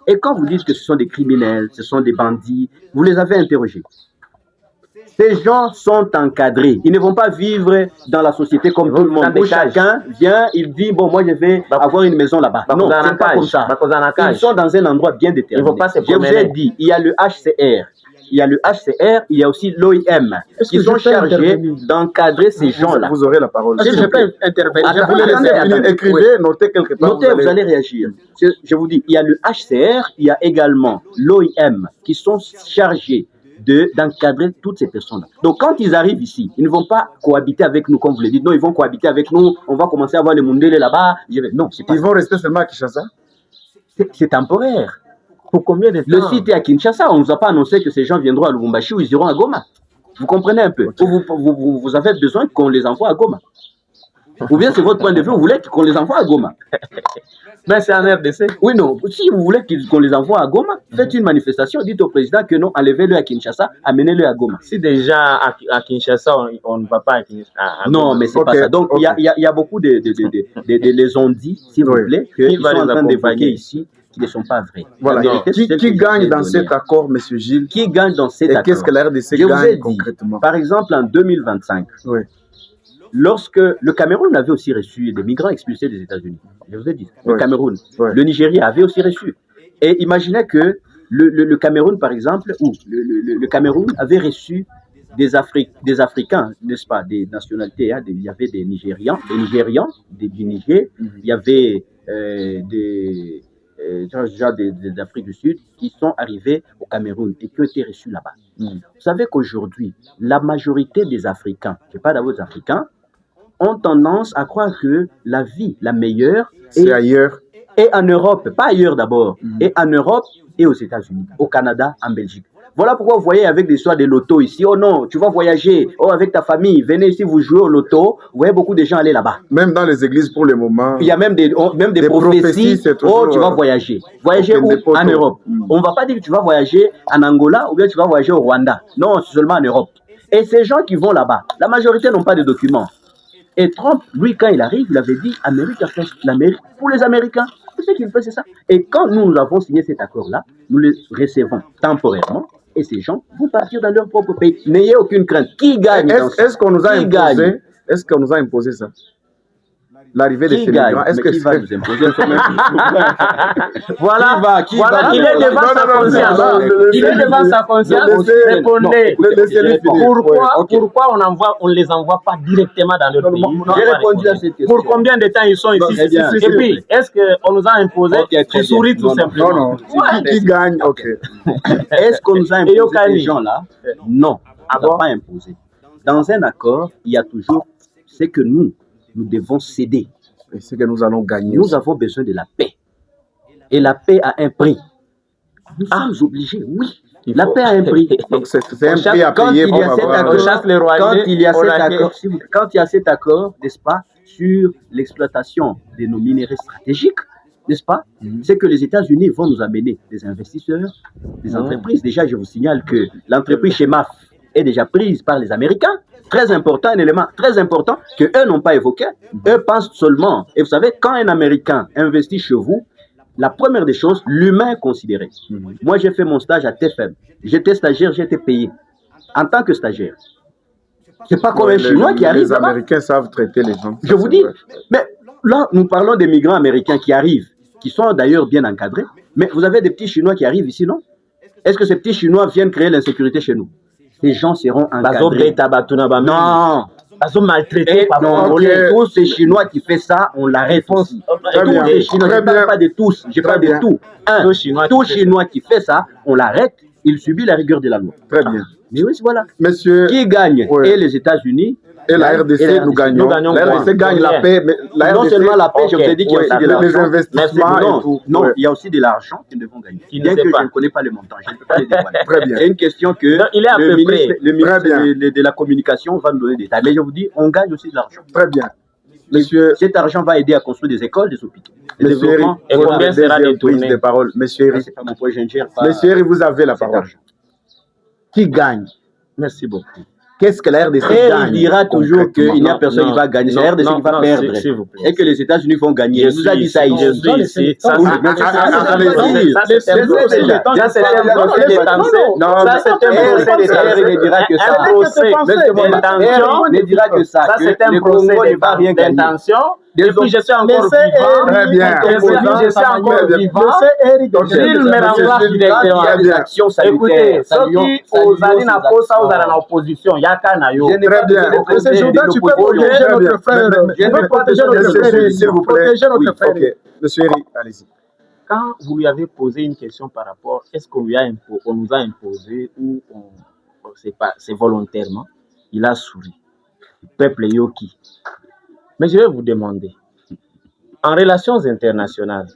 Et quand vous dites que ce sont des criminels, ce sont des bandits, vous les avez interrogés. Ces gens sont encadrés. Ils ne vont pas vivre dans la société comme tout le monde. Où chacun vient, il dit, bon, moi je vais avoir une maison là-bas. Non, c'est pas comme ça. Ils sont dans un endroit bien déterminé. Ils vont pas se Je vous ai promener. dit, il y a le HCR. Il y a le HCR, il y a aussi l'OIM, Est-ce qui que sont je peux chargés intervenir? d'encadrer ces gens-là. Vous aurez la parole. Est-ce que je peux intervenir? Attends, Vous les laissez attendez. finir. Écrivez, notez quelque part. Notez, vous allez réagir. Je vous dis, il y a le HCR, il y a également l'OIM qui sont chargés d'encadrer toutes ces personnes-là. Donc, quand ils arrivent ici, ils ne vont pas cohabiter avec nous, comme vous le dites. Non, ils vont cohabiter avec nous. On va commencer à voir les Mundele là-bas. Non, c'est pas Ils vont rester seulement à Kinshasa. c'est temporaire. Pour combien de temps? Le site est à Kinshasa. On ne nous a pas annoncé que ces gens viendront à Lubumbashi ou ils iront à Goma. Vous comprenez un peu? Vous avez besoin qu'on les envoie à Goma. Ou bien c'est votre point de vue, vous voulez qu'on les envoie à Goma. Mais c'est en RDC. Oui, non. Si vous voulez qu'on les envoie à Goma, faites une manifestation, dites au président que non, enlevez-le à Kinshasa, amenez-le à Goma. Si déjà à Kinshasa, on ne va pas à Non, Goma. mais c'est Ok, pas ça. Donc, il ok. y a beaucoup de les ont dit, s'il vous Oui. plaît, Qui qu'ils va sont en les train d'évoquer accompagner? ici, qui ne sont pas vrais. Voilà. La vérité, c'est celle Qui que je gagne vous ai dans donnée. cet accord, monsieur Gilles? Qui gagne dans cet Et accord? qu'est-ce que la RDC Je vous ai gagne dit, concrètement? par exemple, en 2025, Oui. lorsque le Cameroun avait aussi reçu des migrants expulsés des États-Unis, je vous ai dit, le Oui. Cameroun, Oui. le Nigeria avait aussi reçu. Et imaginez que le Cameroun, par exemple, ou le Cameroun avait reçu des Africains, n'est-ce pas, des nationalités. Hein, il y avait des Nigérians, du Niger, il y avait des d'Afrique du Sud qui sont arrivés au Cameroun et qui ont été reçus là-bas. Vous savez qu'aujourd'hui, la majorité des Africains, je parle d'abord des Africains, ont tendance à croire que la vie, la meilleure, C'est ailleurs. est en Europe, pas ailleurs d'abord, et en Europe et aux États-Unis, au Canada, en Belgique. Voilà pourquoi vous voyez avec des histoires de loto ici, oh non, tu vas voyager, oh avec ta famille, venez ici, vous jouez au loto, vous voyez beaucoup de gens aller là-bas. Même dans les églises pour le moment. Il y a même des Des prophéties, prophéties, c'est toujours, oh tu vas voyager. Voyager ok, où? des potos. En Europe. On ne va pas dire que tu vas voyager en Angola ou bien tu vas voyager au Rwanda. Non, c'est seulement en Europe. Et ces gens qui vont là-bas, la majorité n'ont pas de documents. Et Trump, lui, quand il arrive, il avait dit Amérique, l'Amérique pour les Américains. Tout ce qu'il fait, c'est ça. Et quand nous avons signé cet accord-là, nous les recevons temporairement et ces gens vont partir dans leur propre pays. N'ayez aucune crainte. Qui gagne dans ça? Est-ce qu'on nous a Qui gagne? imposé? Est-ce qu'on nous a imposé ça? L'arrivée de Qui ces gagne? migrants. Est-ce Mais que qui va c'est- nous imposer ce même Voilà, Qui voilà, va il nous est imposer? devant sa Non, conscience. non, non, Il est devant sa conscience. Répondez. Laissez-lui finir. Pourquoi on les envoie pas directement dans leur pays? J'ai répondu à cette question. Pour combien de temps ils sont ici? très bien. Et puis, est-ce qu'on nous a imposé? Ok, très Tu bien. souris tout Non, non. simplement. Non, non. Ouais. Qui gagne? Ok. Est-ce qu'on nous a Et imposé Yokani. ces gens-là? Non, on ne bon? n'a pas imposé. Dans un accord, il y a toujours ce que nous devons céder. Et c'est que nous allons gagner. Nous avons besoin de la paix. Et la paix a un prix. Nous sommes obligés, oui. La paix a un prix. Donc c'est un prix à Quand payer il y pour a cet avoir... accord, quand il y a cet accord, n'est-ce pas, sur l'exploitation de nos minéraux stratégiques, n'est-ce pas, c'est que les États-Unis vont nous amener des investisseurs, des entreprises. Déjà, je vous signale que l'entreprise Shemaf est déjà prise par les Américains. Très important, un élément très important que eux n'ont pas évoqué. Eux pensent seulement, et vous savez, quand un Américain investit chez vous, la première des choses, l'humain est considéré. Moi, j'ai fait mon stage à TFM. J'étais stagiaire, j'ai été payé en tant que stagiaire. C'est pas comme un Chinois qui arrive. Les Américains savent traiter les gens. Je vous dis, mais là, nous parlons des migrants américains qui arrivent, qui sont d'ailleurs bien encadrés. Mais vous avez des petits Chinois qui arrivent ici, non? Est-ce que ces petits Chinois viennent créer l'insécurité chez nous? Ces gens seront encadrés. Non. Ils sont maltraités par Congolais. Tous ces Chinois qui font ça, on l'arrête aussi. Tous les Chinois, je ne parle pas de tous, je parle de tout. Tout Chinois qui fait ça, on l'arrête, il subit la rigueur de la loi. Très bien. Mais oui, voilà. Monsieur... Qui gagne? Ouais. Et les États-Unis. Et la RDC, nous gagnons. La RDC gagne la paix. Mais la non RDC, seulement la paix, je vous ai dit qu'il y a aussi de l'argent. Les investissements et tout. Non, il y a aussi de l'argent qu'ils devront gagner. Bien que je ne connais pas le montant, je ne peux pas les dévoiler. Très bien. C'est une question que le ministre de la Communication va nous donner des détails. Mais je vous dis, on gagne aussi de l'argent. Très bien. Monsieur... Cet argent va aider à construire des écoles, des hôpitaux. Monsieur Eric, et combien sera détourné de parole. Monsieur Eric, c'est pas mon point, je ne gère pas. Monsieur Eric, vous avez la parole. Qui gagne? Merci beaucoup. Qu'est-ce que la RDC gagne? Il dira toujours qu'il n'y a personne qui va gagner. C'est la RDC qui va perdre. Et que les États-Unis vont gagner. Il nous a dit ça ici. Ça, c'est un procès d'intention. Depuis, je suis encore vivant. Très bien. Je suis encore vivant. S'il me remplace directement. Écoutez, ceux qui osent na posa, osent na opposition, yaka na yo. Très bien. C'est Jourdain, tu peux protéger notre frère. Je peux protéger notre frère, s'il vous plaît. Monsieur Eric, allez-y. Quand vous lui avez posé une question par rapport, est-ce qu'on nous a imposé ou c'est volontairement, il a souri. Peuple Yoki. Mais je vais vous demander, en relations internationales,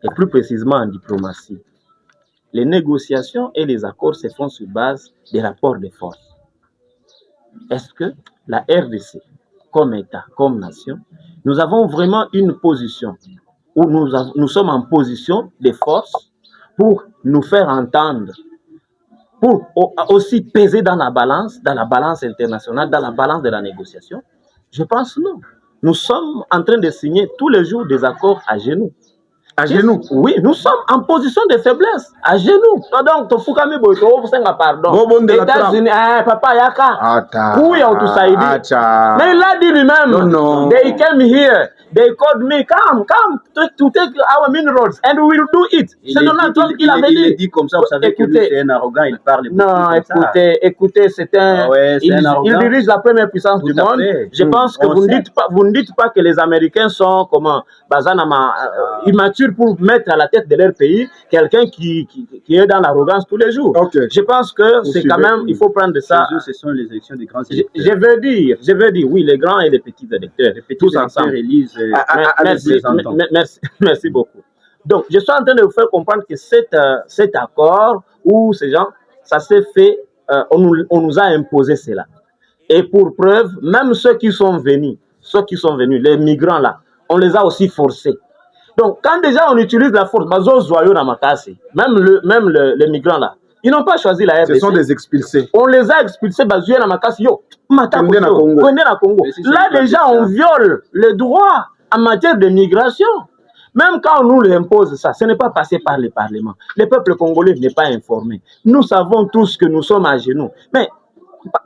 et plus précisément en diplomatie, les négociations et les accords se font sur base des rapports de force. Est-ce que la RDC, comme État, comme nation, nous avons vraiment une position où nous sommes en position de force pour nous faire entendre, pour aussi peser dans la balance internationale, dans la balance de la négociation? Je pense non. Nous sommes en train de signer tous les jours des accords à genoux. À genoux? Oui, nous sommes en position de faiblesse, à genoux. Donc, tu fukami boito, pardon. États-Unis, papa yaka. Mais il a dit lui-même. No. They came here, they called me, come to take our minerals, and we will do it. C'est Donald Trump qui l'avait dit. Il dit comme ça, vous savez que c'est un arrogant, il parle. Non, écoutez, c'est un. Il dirige la première puissance du monde. Je pense que vous ne dites pas que les Américains sont comment, immatures pour mettre à la tête de leur pays quelqu'un qui est dans l'arrogance tous les jours. Okay. Je pense que c'est quand même, il faut prendre ça. Ce sont les élections des grands électeurs. Je veux dire, oui, les grands et les petits électeurs, tous ensemble. Merci beaucoup. Donc, je suis en train de vous faire comprendre que cet accord où ces gens, ça s'est fait, on nous a imposé cela. Et pour preuve, même ceux qui sont venus, les migrants là, on les a aussi forcés. Donc, quand déjà on utilise la force, même les migrants là, ils n'ont pas choisi la RDC. Ce sont des expulsés. On les a expulsés, Congo. Là, déjà, on viole les droits en matière de migration. Même quand on nous l'impose ça, ce n'est pas passé par le Parlement. Le peuple congolais n'est pas informé. Nous savons tous que nous sommes à genoux. Mais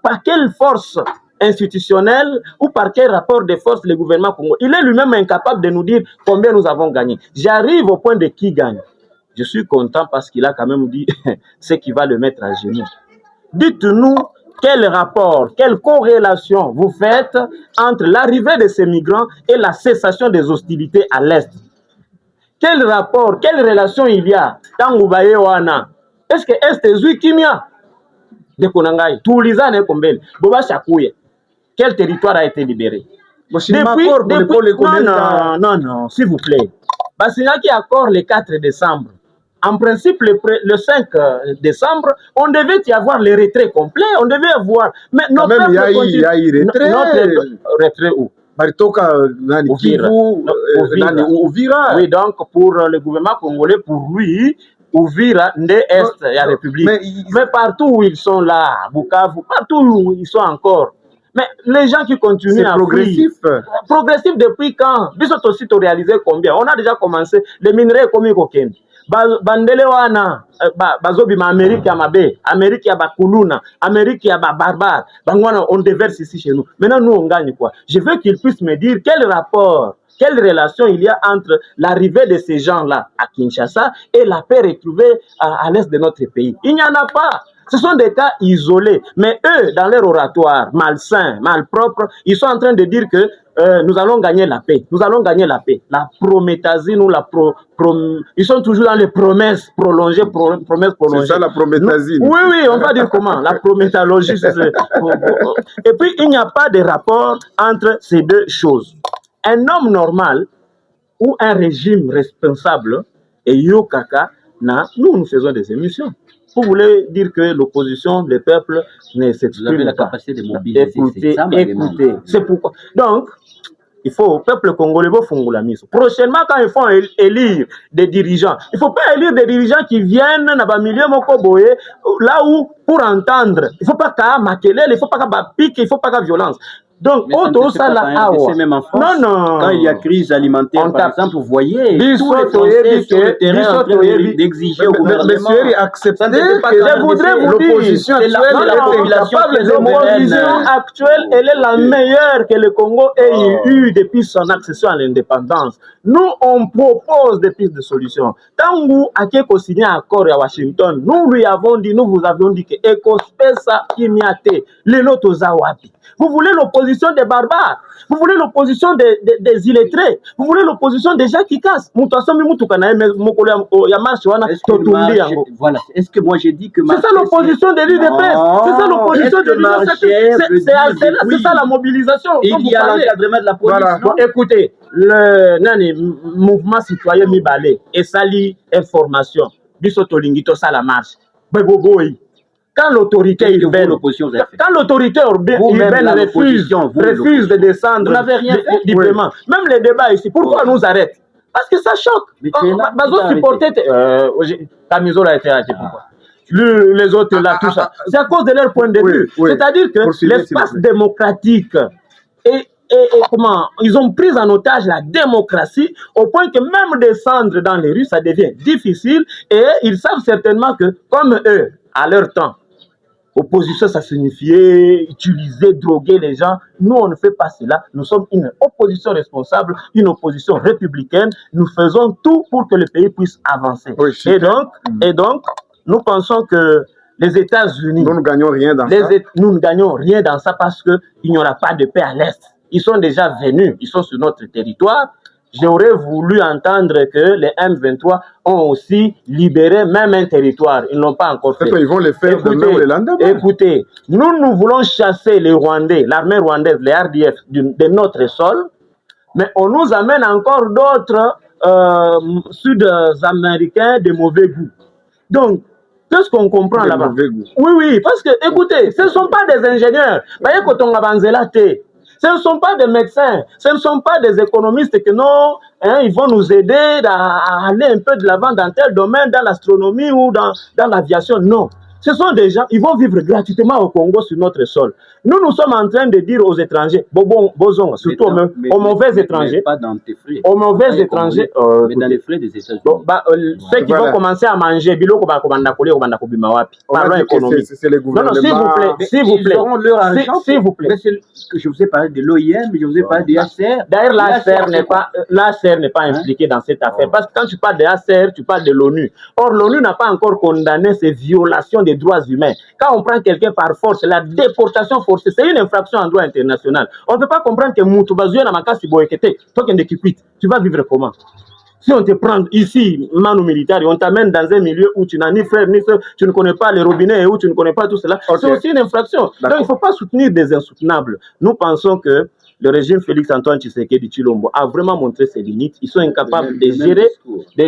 par quelle force institutionnelle ou par quel rapport de force le gouvernement congolais? Il est lui-même incapable de nous dire combien nous avons gagné. J'arrive au point de qui gagne. Je suis content parce qu'il a quand même dit ce qui va le mettre à genoux. Dites-nous quel rapport, quelle corrélation vous faites entre l'arrivée de ces migrants et la cessation des hostilités à l'Est. Quel rapport, quelle relation il y a dans Ngoubaye Wana? Est-ce que Est est Kimia de Konangai, Toulizane Kombel, Boba Chakouye, quel territoire a été libéré? Non, s'il vous plaît. Bassina qui accord le 4 décembre En principe, le 5 décembre, on devait y avoir le retrait complet, on devait avoir... Mais quand même, il y a eu retrait. Notre retrait où? Baritoka, nani, Uvira. Kivu, nani, Uvira. Oui, donc pour le gouvernement congolais, pour lui, Uvira, Ndé Est, il y a la République. Mais partout où ils sont là, Bukavu, partout où ils sont encore. Mais les gens qui continuent à progressif. Fuir, progressif depuis quand? Bisot aussi, tu réalisé combien? On a déjà commencé, les minerais comme Ikoken. Bandele wana bazobima Amérique ya mabe, Amérique ya bakuluna, Amérique ya barbare. Bangwana on déverse ici chez nous. Maintenant nous on gagne quoi? Je veux qu'ils puissent me dire quel rapport, quelle relation il y a entre l'arrivée de ces gens-là à Kinshasa et la paix retrouvée à l'est de notre pays. Il n'y en a pas. Ce sont des cas isolés. Mais eux, dans leur oratoire, malsain, malpropre, ils sont en train de dire que nous allons gagner la paix. Nous allons gagner la paix. La prométhasie, ils sont toujours dans les promesses prolongées, promesses prolongées. C'est ça la prométhasie. Oui, on va dire comment? La prométhalogie. Et puis, il n'y a pas de rapport entre ces deux choses. Un homme normal ou un régime responsable, et Yokaka, nous faisons des émissions. Vous voulez dire que l'opposition, le peuple ne s'exprime pas. Vous avez la capacité de mobiliser. Écoutez. C'est pourquoi. Donc, il faut au peuple congolais faut la mise. Prochainement, quand ils font élire des dirigeants, il ne faut pas élire des dirigeants qui viennent dans le milieu mokoboye, là où, pour entendre, il ne faut pas qu'il y ait maquelé, il ne faut pas qu'il y ait pique, il ne faut pas qu'il y ait violence. Donc, ça même en France, quand il y a crise alimentaire, par exemple, vous voyez, tous les Français sur le terrain en train d'exiger au gouvernement. Je voudrais vous dire, l'opposition actuelle, elle est la meilleure que le Congo ait eue depuis son accession à l'indépendance. Nous, on propose des pistes de solutions. Tant que vous avez signé un accord à Washington, nous lui avons dit, nous vous avions dit que Ecospesa Kimiate, les lotos Zawapi. Vous voulez l'opposition des barbares, vous voulez l'opposition des illettrés, vous voulez l'opposition des gens qui cassent. Est-ce que moi j'ai dit que c'est ça l'opposition des l'UDP, c'est ça l'opposition de l'UDP, c'est ça la mobilisation. Il y a l'encadrement de la police. Voilà. Bon, écoutez, le mouvement citoyen Mibale et Sali Information, Bisotolingito ça la marche. Quand l'autorité urbaine refuse de descendre du paiement, même les débats ici, pourquoi nous arrête? Parce que ça choque. Camisola a été arrêté pourquoi? Les autres là, tout ça. C'est à cause de leur point de vue. C'est-à-dire que l'espace démocratique et comment ils ont pris en otage la démocratie au point que même descendre dans les rues, ça devient difficile et ils savent certainement que comme eux, à leur temps, opposition, ça signifiait utiliser, droguer les gens. Nous, on ne fait pas cela. Nous sommes une opposition responsable, une opposition républicaine. Nous faisons tout pour que le pays puisse avancer. Oui, et donc, nous pensons que les États-Unis... Nous ne gagnons rien dans ça. Nous ne gagnons rien dans ça parce qu'il n'y aura pas de paix à l'Est. Ils sont déjà venus, ils sont sur notre territoire. J'aurais voulu entendre que les M23 ont aussi libéré même un territoire. Ils n'ont pas encore fait. Ils vont le faire demain ou le lendemain. Écoutez, nous voulons chasser les Rwandais, l'armée rwandaise, les RDF de notre sol, mais on nous amène encore d'autres Sud-Américains de mauvais goût. Donc, qu'est-ce qu'on comprend là-bas? Oui, parce que, écoutez, ce ne sont pas des ingénieurs. Ce ne sont pas des médecins, ce ne sont pas des économistes que non, ils vont nous aider à aller un peu de l'avant dans tel domaine, dans l'astronomie ou dans l'aviation. Non. Ce sont des gens, ils vont vivre gratuitement au Congo sur notre sol. Nous sommes en train de dire aux étrangers, surtout aux mauvais étrangers, pas dans tes frais. Aux mauvais étrangers, mais dans les frais des États-Unis. Ceux qui vont commencer à manger, parlons économique. C'est le gouvernement. Non, s'il vous plaît. Ils auront leur argent. S'il vous plaît. Je vous ai parlé de l'OIM, je vous ai parlé de ACR. D'ailleurs, l'ACR n'est pas impliqué dans cette affaire. Parce que quand tu parles de ACR, tu parles de l'ONU. Or, l'ONU n'a pas encore condamné ces violations des droits humains. Quand on prend quelqu'un par force, la déportation forcée, c'est une infraction en droit international. On ne peut pas comprendre que Moutoubazouya n'a pas si boékété. Toi qui es tu vas vivre comment? Si on te prend ici, manu militaire, on t'amène dans un milieu où tu n'as ni frère ni soeur, tu ne connais pas les robinets et où tu ne connais pas tout cela, c'est aussi une infraction. Donc il ne faut pas soutenir des insoutenables. Nous pensons que le régime Félix-Antoine Tshisekedi Tshilombo a vraiment montré ses limites. Ils sont incapables de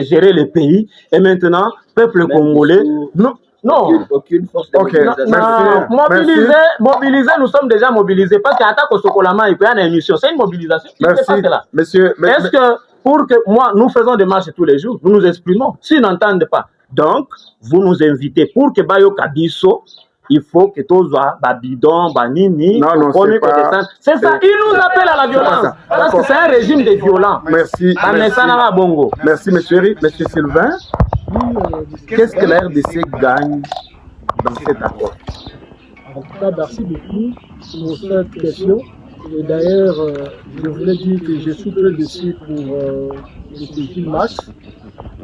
gérer le pays. Et maintenant, peuple congolais, non. Aucune force de mobiliser, nous sommes déjà mobilisés. Parce qu'attaque au Sokolama, il peut y avoir une émission. C'est une mobilisation. Merci, monsieur. Est-ce que, pour que moi, nous faisons des marches tous les jours, nous nous exprimons. S'ils n'entendent pas, donc, vous nous invitez pour que Bayo Kabiso, il faut que tout soit Babidon, Banini, c'est ça. Ils nous appellent à la violence. Parce que c'est un régime de violents. Merci. Merci, monsieur Sylvain. Qu'est-ce que la RDC gagne dans cet accord? En tout cas, merci beaucoup pour cette question. Et d'ailleurs, je voulais dire que je suis très déçu pour le petit match.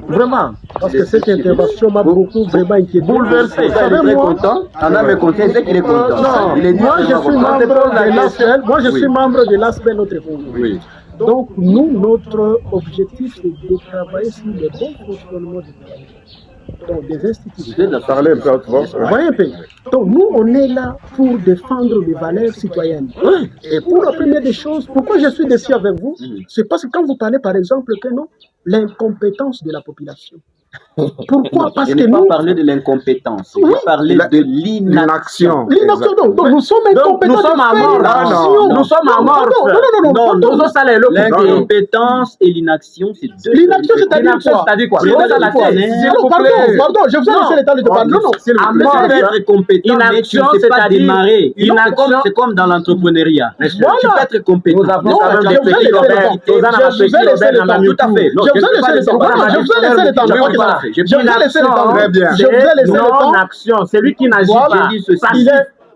Vraiment. Parce que cette intervention m'a beaucoup vraiment inquiété. Bouleversé. Il est très content. On a mes conseils, c'est qu'il est content. Moi, je suis membre de l'ASBEL. Moi, je suis membre de l'ASBEL, notre Congo. Oui. Donc, nous, notre objectif, c'est de travailler sur le bon fonctionnement du pays. Donc, des institutions. Parlez un peu à toi. Voyez un peu. Donc, nous, on est là pour défendre les valeurs citoyennes. Et pour la première des choses, pourquoi je suis déçu avec vous, c'est parce que quand vous parlez, par exemple, que non, l'incompétence de la population. Pourquoi? Parce que nous... parler de l'incompétence, je parler de l'inaction. L'inaction, donc nous sommes incompétents. Nous sommes à mort. Nous sommes à mort. Non. L'incompétence et l'inaction, c'est deux. L'inaction, c'est-à-dire quoi? Pardon, je vous ai laissé le temps de te parler. Non, à mort être compétent, mais tu ne sais pas démarrer. C'est comme dans l'entrepreneuriat. Tu peux être compétent. Non, je vous ai laissé le temps. Tout à fait. Je vous ai laissé le temps. Je vous ai laissé le temps. Très bien. Je vous ai laissé le temps. Non-action, c'est lui qui n'agit pas.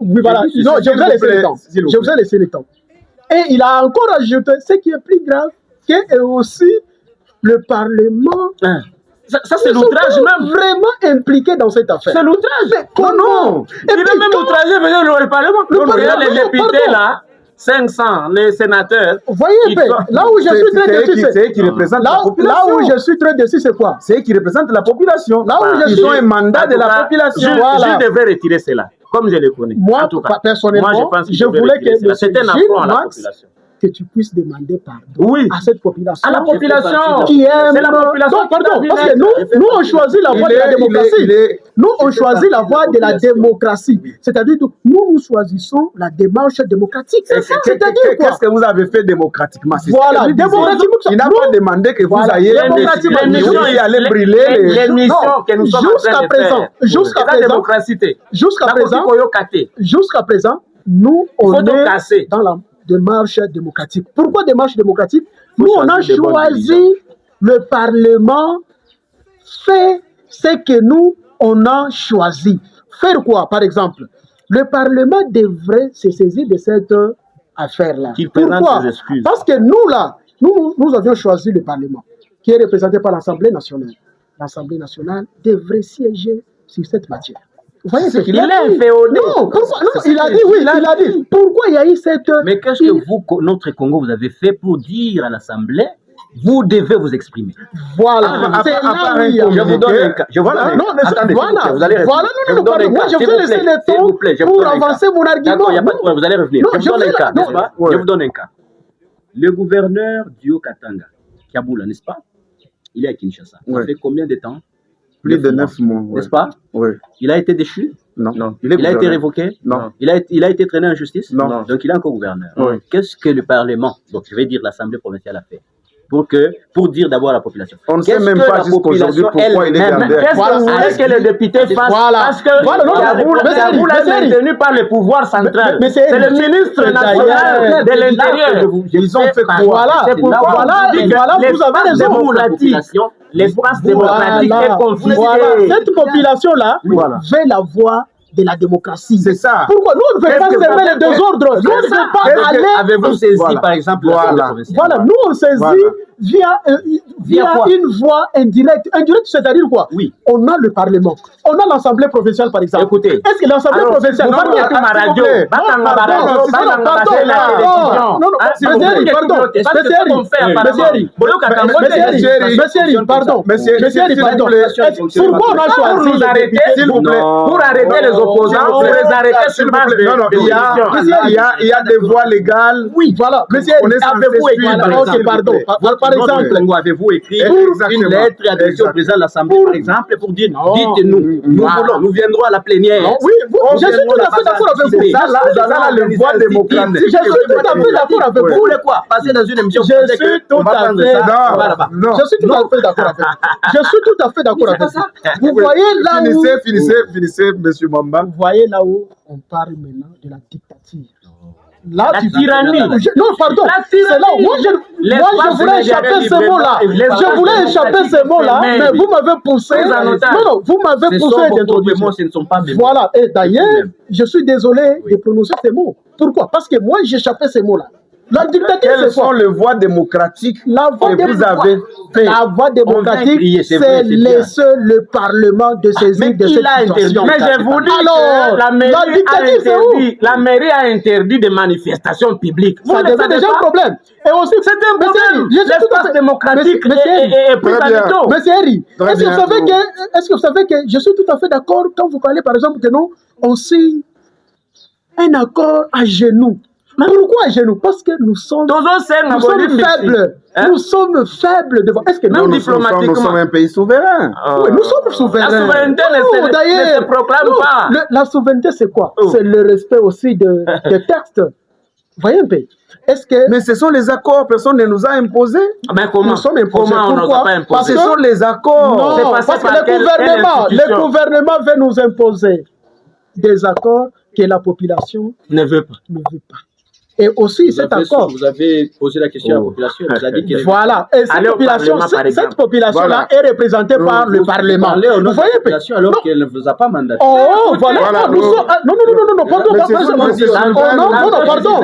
Oui, voilà. Non, je vous ai laissé le temps. Je vous ai laissé le temps. Et il a encore ajouté, ce qui est plus grave, que aussi le Parlement. Ça c'est l'outrage même. Vraiment impliqué dans cette affaire. C'est l'outrage. Non. Il est même outragé venir le Parlement. Les députés là. 500, les sénateurs. Vous voyez un peu, là où je suis très déçu, c'est qui représente la population. Là où je suis très déçu, c'est quoi? C'est qui représente la population. Là où ils ont un mandat de la population. Je devrais retirer cela, comme je le connais. Moi, personnellement, je voulais que c'est un affront à la population. Que tu puisses demander pardon à cette population. À la population qui aime. C'est la population. Non, pardon, parce que nous, on choisit la voie de la démocratie. Nous, on choisit la voie de la démocratie. C'est-à-dire que nous choisissons la démarche démocratique. C'est-à-dire quoi? Qu'est-ce que vous avez fait démocratiquement? Voilà, démocratiquement. Il n'a pas demandé que vous ayez aller brûler l'émission que nous sommes en train de faire. Jusqu'à présent, nous, on est dans la démarche démocratique. Pourquoi démarche démocratique? Nous, on a choisi, le Parlement fait ce que nous, on a choisi. Faire quoi, par exemple? Le Parlement devrait se saisir de cette affaire-là. Pourquoi? Parce que nous, là, nous avions choisi le Parlement, qui est représenté par l'Assemblée nationale. L'Assemblée nationale devrait siéger sur cette matière. Vous voyez ce qu'il a dit? Non, il a dit, oui, il a dit. Pourquoi il y a eu cette... Mais qu'est-ce que vous, notre Congo, vous avez fait pour dire à l'Assemblée, vous devez vous exprimer? Voilà. Je vous donne un cas. Attendez, vous allez revenir. Moi, je vous ai laissé le temps pour avancer mon argument. Il n'y a pas de problème, vous allez revenir. Je vous donne un cas, n'est-ce pas? Je vous donne un cas. Le gouverneur du Haut-Katanga, Kiaboula, n'est-ce pas? Il est à Kinshasa. Ça fait combien de temps? Plus de 9 mois. N'est-ce pas? Oui. Il a été déchu? Non. Il a été révoqué? Non. Il a été traîné en justice? Non. Donc il est encore gouverneur. Oui. Qu'est-ce que le Parlement, donc je vais dire l'Assemblée provinciale, a fait pour dire d'abord à la population? On ne sait même pas jusqu'aujourd'hui pourquoi il est gardé. Qu'est-ce que les députés fassent? Parce que Kaboula est tenu par le pouvoir central. C'est le ministre national de l'Intérieur. Ils ont fait quoi? Voilà, vous avez raison. L'espace démocratique est confisqué. Cette population-là veut la voie de la démocratie. C'est ça. Pourquoi nous ne faisons pas semer les désordres? Nous ne faisons pas aller... Avez-vous saisi, par exemple, Voilà, nous on saisit via une voie indirecte. Indirecte, c'est-à-dire quoi? Oui. On a le Parlement, on a l'Assemblée provinciale, par exemple. Écoutez. Est-ce que l'Assemblée provinciale... Non, pardon, non, pourquoi on a choisi nous arrêter, s'il vous plaît, pour arrêter les opposants, pour les arrêter sur base de... Non, non, il y a des voies légales. Oui, voilà. Monsieur, avez-vous écrit, ok, pardon. Par exemple, avez-vous écrit une lettre adressée au président de l'Assemblée, par exemple, pour dire, dites-nous, nous viendrons à la plénière. Oui, je suis tout à fait d'accord avec vous. Ça, là, les voies démocratiques. Je suis tout à fait d'accord avec vous. Vous voulez quoi? Passer dans une émission, je suis tout à fait d'accord avec vous. Je suis tout à fait d'accord avec vous. Vous voyez là où... Finissez, monsieur Mamba. Vous voyez là où on parle maintenant de la dictature. Là, La tyrannie. Non, pardon. C'est là où moi, je voulais échapper ces mots-là. Je voulais échapper ces mots-là, mais vous m'avez poussé. Non, vous m'avez poussé d'introduire. Ce ne sont pas mes mots. Voilà. Et d'ailleurs, je suis désolé de prononcer ces mots. Pourquoi? Parce que moi, j'échappais ces mots-là. La dictature, quelles sont les voies démocratiques que vous avez fait? La voie démocratique, c'est laisser le Parlement de saisir de cette situation. Mais je vous dis alors, que la mairie a interdit des manifestations publiques. Ça devient déjà un problème. Et aussi, c'est un problème. L'espace démocratique est plus habitable. Monsieur Herry, est-ce que vous savez que je suis tout à fait d'accord quand vous parlez, par exemple, que nous, on signe un accord à genoux. Pourquoi à genoux? Parce que nous sommes faibles. Nous sommes faibles devant. Est-ce que nous sommes un pays souverain? Oui, nous sommes souverains. La souveraineté ne se proclame pas. La souveraineté, c'est quoi? C'est le respect aussi des textes. Voyez un peu. Mais ce sont les accords, personne ne nous a imposé. Mais comment? Nous sommes imposés. Comment on nous a pas imposé? Parce que ce sont les accords. Non, parce que le gouvernement veut nous imposer des accords que la population ne veut pas. Et aussi cet accord. Vous avez posé la question à la population. Vous avez dit voilà. Et cette population-là est représentée par le Parlement. Vous voyez, population alors qu'elle ne vous a pas mandaté. Oh, voilà. Non, pardon.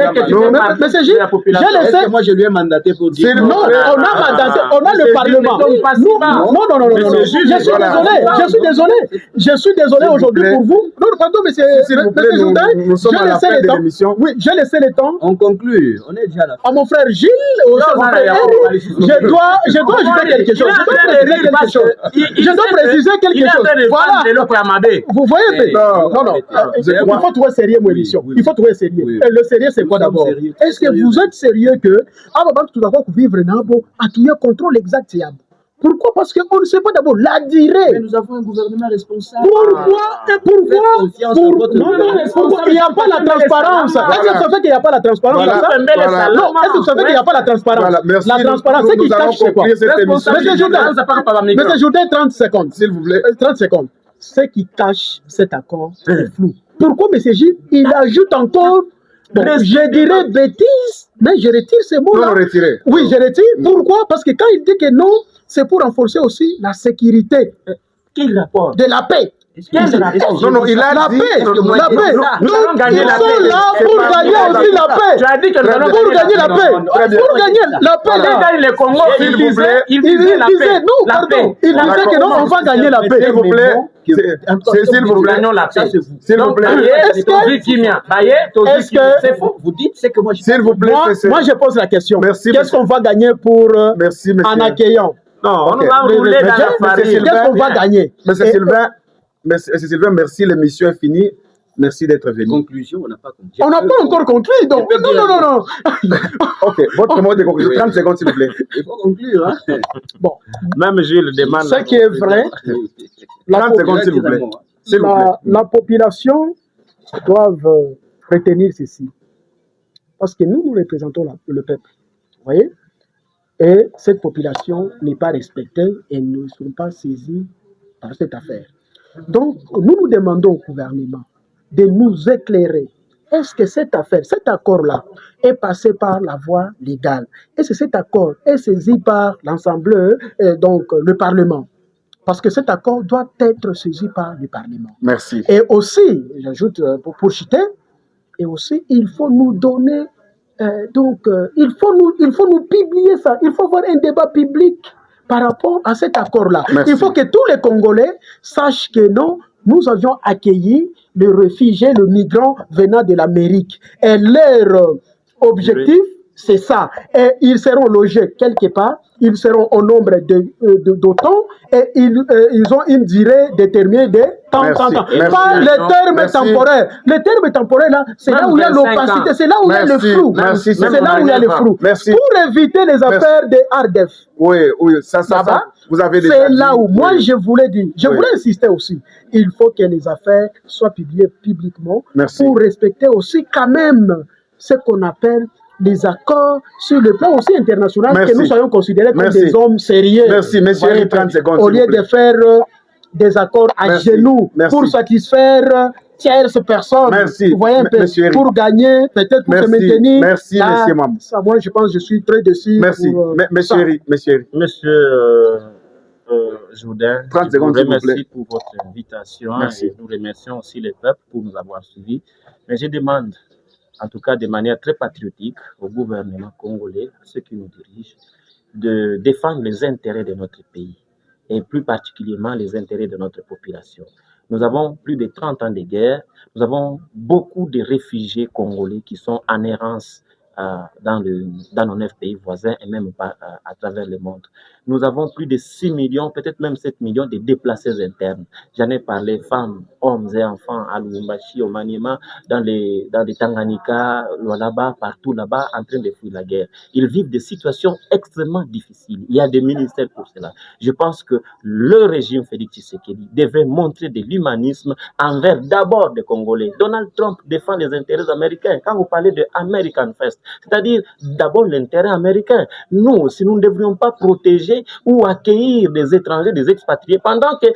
Monsieur Gilles, je le sais. Moi, je lui ai mandaté pour dire. Non, on a mandaté, on a le Parlement. Non. Je suis désolé aujourd'hui pour vous. Non, pardon, monsieur Jourdain. Nous sommes à la fin de l'émission. Oui, j'ai laissé le temps. On conclut. On est déjà à la fin. À mon frère Gilles, je dois ajouter quelque chose. Je dois préciser quelque chose. Voilà. Vous voyez, non. Il faut trouver sérieux, mon émission. Il faut trouver sérieux. Et le sérieux, c'est quoi d'abord? Est-ce que vous êtes sérieux que, avant tout d'abord, vivre Nabo, à tout contrôle exact, c'est pourquoi? Parce qu'on ne sait pas d'abord la durée. Mais nous avons un gouvernement responsable. Pourquoi il n'y a pas la transparence? Est-ce que vous savez qu'il n'y a pas la transparence? Non, est-ce que vous savez qu'il n'y a pas la transparence? La transparence, c'est qui cache, c'est quoi? Monsieur Jourdain, 30 secondes. S'il vous plaît. 30 secondes. Ce qui cache cet accord, c'est flou. Pourquoi, M. Gilles, il ajoute encore, je dirais bêtise, mais je retire ces mots-là. Oui, je retire. Pourquoi? Parce que quand il dit que non, c'est pour renforcer aussi la sécurité. Quel rapport? De la paix. Non, il a la dit paix. La paix. Nous sont là pour gagner aussi la paix. Tu as dit que nous allons pour gagner la paix. Pour gagner la paix. Quand le Congo, il disait la paix. Non, pardon. Il disait que non, on va gagner la paix. S'il vous plaît. S'il vous plaît. S'il vous plaît. Est-ce que c'est faux? Vous dites c'est que moi je. S'il vous plaît. Moi je pose la question. Merci. Qu'est-ce qu'on va gagner pour en accueillant? Non, on va rouler dans la farine. Qu'est-ce qu'on va gagner? Monsieur Sylvain, merci, l'émission est finie. Merci d'être venu. Conclusion, on n'a pas conclu. On n'a pas encore conclu, donc. Non. Ok, votre mot de conclusion, 30 secondes, s'il vous plaît. Il faut conclure, hein. Bon. Même Gilles demande. Ce qui est vrai, 30 secondes, s'il vous plaît. La population doit retenir ceci. Parce que nous représentons le peuple. Vous voyez? Et cette population n'est pas respectée et ne sont pas saisis par cette affaire. Donc, nous demandons au gouvernement de nous éclairer. Est-ce que cette affaire, cet accord-là, est passé par la voie légale? Est-ce que cet accord est saisi par l'Assemblée, donc le Parlement? Parce que cet accord doit être saisi par le Parlement. Merci. Et aussi, j'ajoute pour citer, et aussi, il faut nous donner Donc, il faut nous publier ça. Il faut avoir un débat public par rapport à cet accord-là. Il faut que tous les Congolais sachent que non, nous avions accueilli le réfugié, le migrant venant de l'Amérique. Et leur objectif, c'est ça. Et ils seront logés quelque part, ils seront au nombre d'autant et ils ont une durée déterminée de temps. Pas les termes temporaires. Les termes temporaires, là, c'est là où il y a l'opacité, c'est là où il y a le flou. C'est là où il y a le flou. Pour éviter les affaires de Ardef. Oui, ça, vous avez déjà c'est là où moi je voulais dire, je voulais insister aussi, il faut que les affaires soient publiées publiquement pour respecter aussi quand même ce qu'on appelle les accords sur le plan aussi international, que nous soyons considérés comme des hommes sérieux. Merci, monsieur, 30 secondes. Au lieu de faire des accords à genoux pour satisfaire tierces personnes. Vous voyez un peu, pour gagner, peut-être pour se maintenir. Merci, monsieur Mam. Ça, moi, je pense que je suis très déçu. Merci, monsieur. Jourdain, 30 secondes, s'il vous plaît. Merci pour votre invitation. Et nous remercions aussi les peuples pour nous avoir suivis. Mais je demande, en tout cas de manière très patriotique, au gouvernement congolais, à ceux qui nous dirigent, de défendre les intérêts de notre pays et plus particulièrement les intérêts de notre population. Nous avons plus de 30 ans de guerre, nous avons beaucoup de réfugiés congolais qui sont en errance dans nos 9 pays voisins et même à travers le monde. Nous avons plus de 6 millions, peut-être même 7 millions de déplacés internes. J'en ai parlé, femmes, hommes et enfants à Lubumbashi, au Maniema, dans les Tanganyika, là-bas, partout là-bas, en train de fuir la guerre. Ils vivent des situations extrêmement difficiles. Il y a des ministères pour cela. Je pense que le régime Félix Tshisekedi devait montrer de l'humanisme envers d'abord des Congolais. Donald Trump défend les intérêts américains. Quand vous parlez de American First, c'est-à-dire d'abord l'intérêt américain. Nous, si nous ne devrions pas protéger ou accueillir des étrangers, des expatriés, pendant que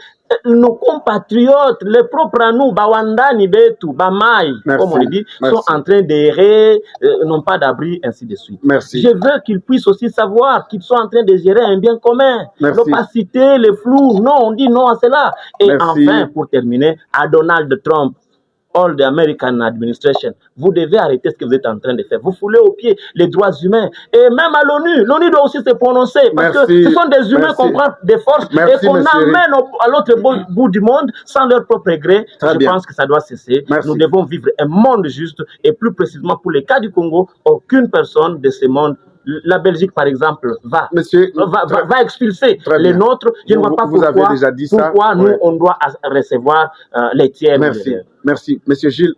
nos compatriotes, les propres à nous, Bawanda, Nibetu, Bamaï, comme on le dit, sont en train d'errer, n'ont pas d'abri, ainsi de suite. Je veux qu'ils puissent aussi savoir qu'ils sont en train de gérer un bien commun. L'opacité, le flou, non, on dit non à cela. Et enfin, pour terminer, à Donald Trump, all the American administration, vous devez arrêter ce que vous êtes en train de faire. Vous foulez aux pieds les droits humains. Et même à l'ONU, l'ONU doit aussi se prononcer parce que ce sont des humains qu'on prend des forces et qu'on amène à l'autre bout du monde sans leur propre gré. Je pense que ça doit cesser. Nous devons vivre un monde juste et plus précisément pour les cas du Congo, aucune personne de ce monde. La Belgique, par exemple, va expulser les nôtres. Je ne vois pas pourquoi nous, on doit recevoir les tiers. Merci. Monsieur Gilles,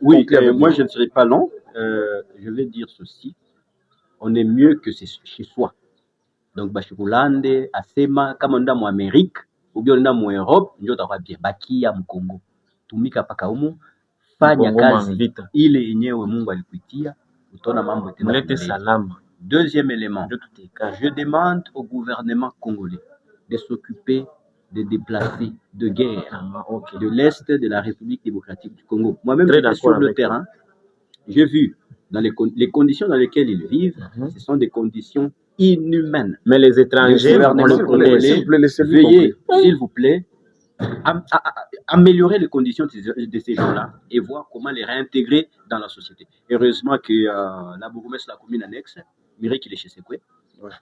oui, moi, je ne serai pas long. Je vais dire ceci. On est mieux que chez soi. Donc, Bachibulande, Asema, Kamanda, moi, Amérique, ou bien on a Europe, nous avons bien Bakia, Mkongo. Tumika Pakaumu, Fanya Kazi, ile yenyewe Mungu alikuitia, utona mambo tena salama. Deuxième élément, je demande au gouvernement congolais de s'occuper des déplacés de guerre de l'Est de la République démocratique du Congo. Moi-même, j'étais sur le terrain. J'ai vu dans les conditions dans lesquelles ils vivent, ce sont des conditions inhumaines. Mais les étrangers, veuillez, s'il vous plaît, améliorer les conditions de ces gens-là et voir comment les réintégrer dans la société. Heureusement que la bourgmestre de la commune annexe, Mireille qui est chez Sekwe, voilà,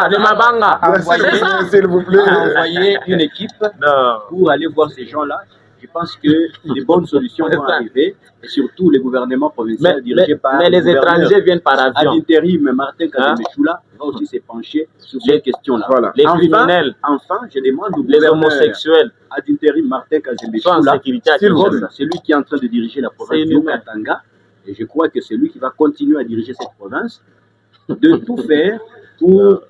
les Mabanga, a envoyé une équipe pour aller voir ces gens-là. Je pense que les bonnes solutions vont arriver, et surtout les gouvernements provinciaux dirigés par. Mais les étrangers viennent par avion. À l'intérim, Martin Kazemechula va aussi se pencher sur ces questions-là. Voilà. Les criminels. Enfin, je demande au les homosexuels. À l'intérim, Martin Kazemechula, c'est lui qui est en train de diriger la province du Katanga. Et je crois que c'est lui qui va continuer à diriger cette province, de tout faire pour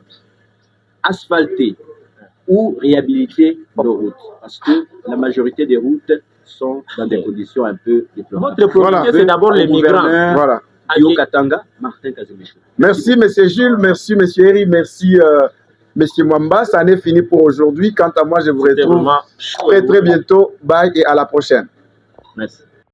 asphalter ou réhabiliter nos routes. Parce que la majorité des routes sont dans des conditions un peu déplorables. Votre priorité, c'est d'abord les migrants. Voilà. Yo Katanga, Martin Kazemechou. Merci, monsieur Gilles. Merci, monsieur Eri. Merci, monsieur Mwamba. Ça en est fini pour aujourd'hui. Quant à moi, je vous retrouve très bientôt. Bye et à la prochaine. Merci.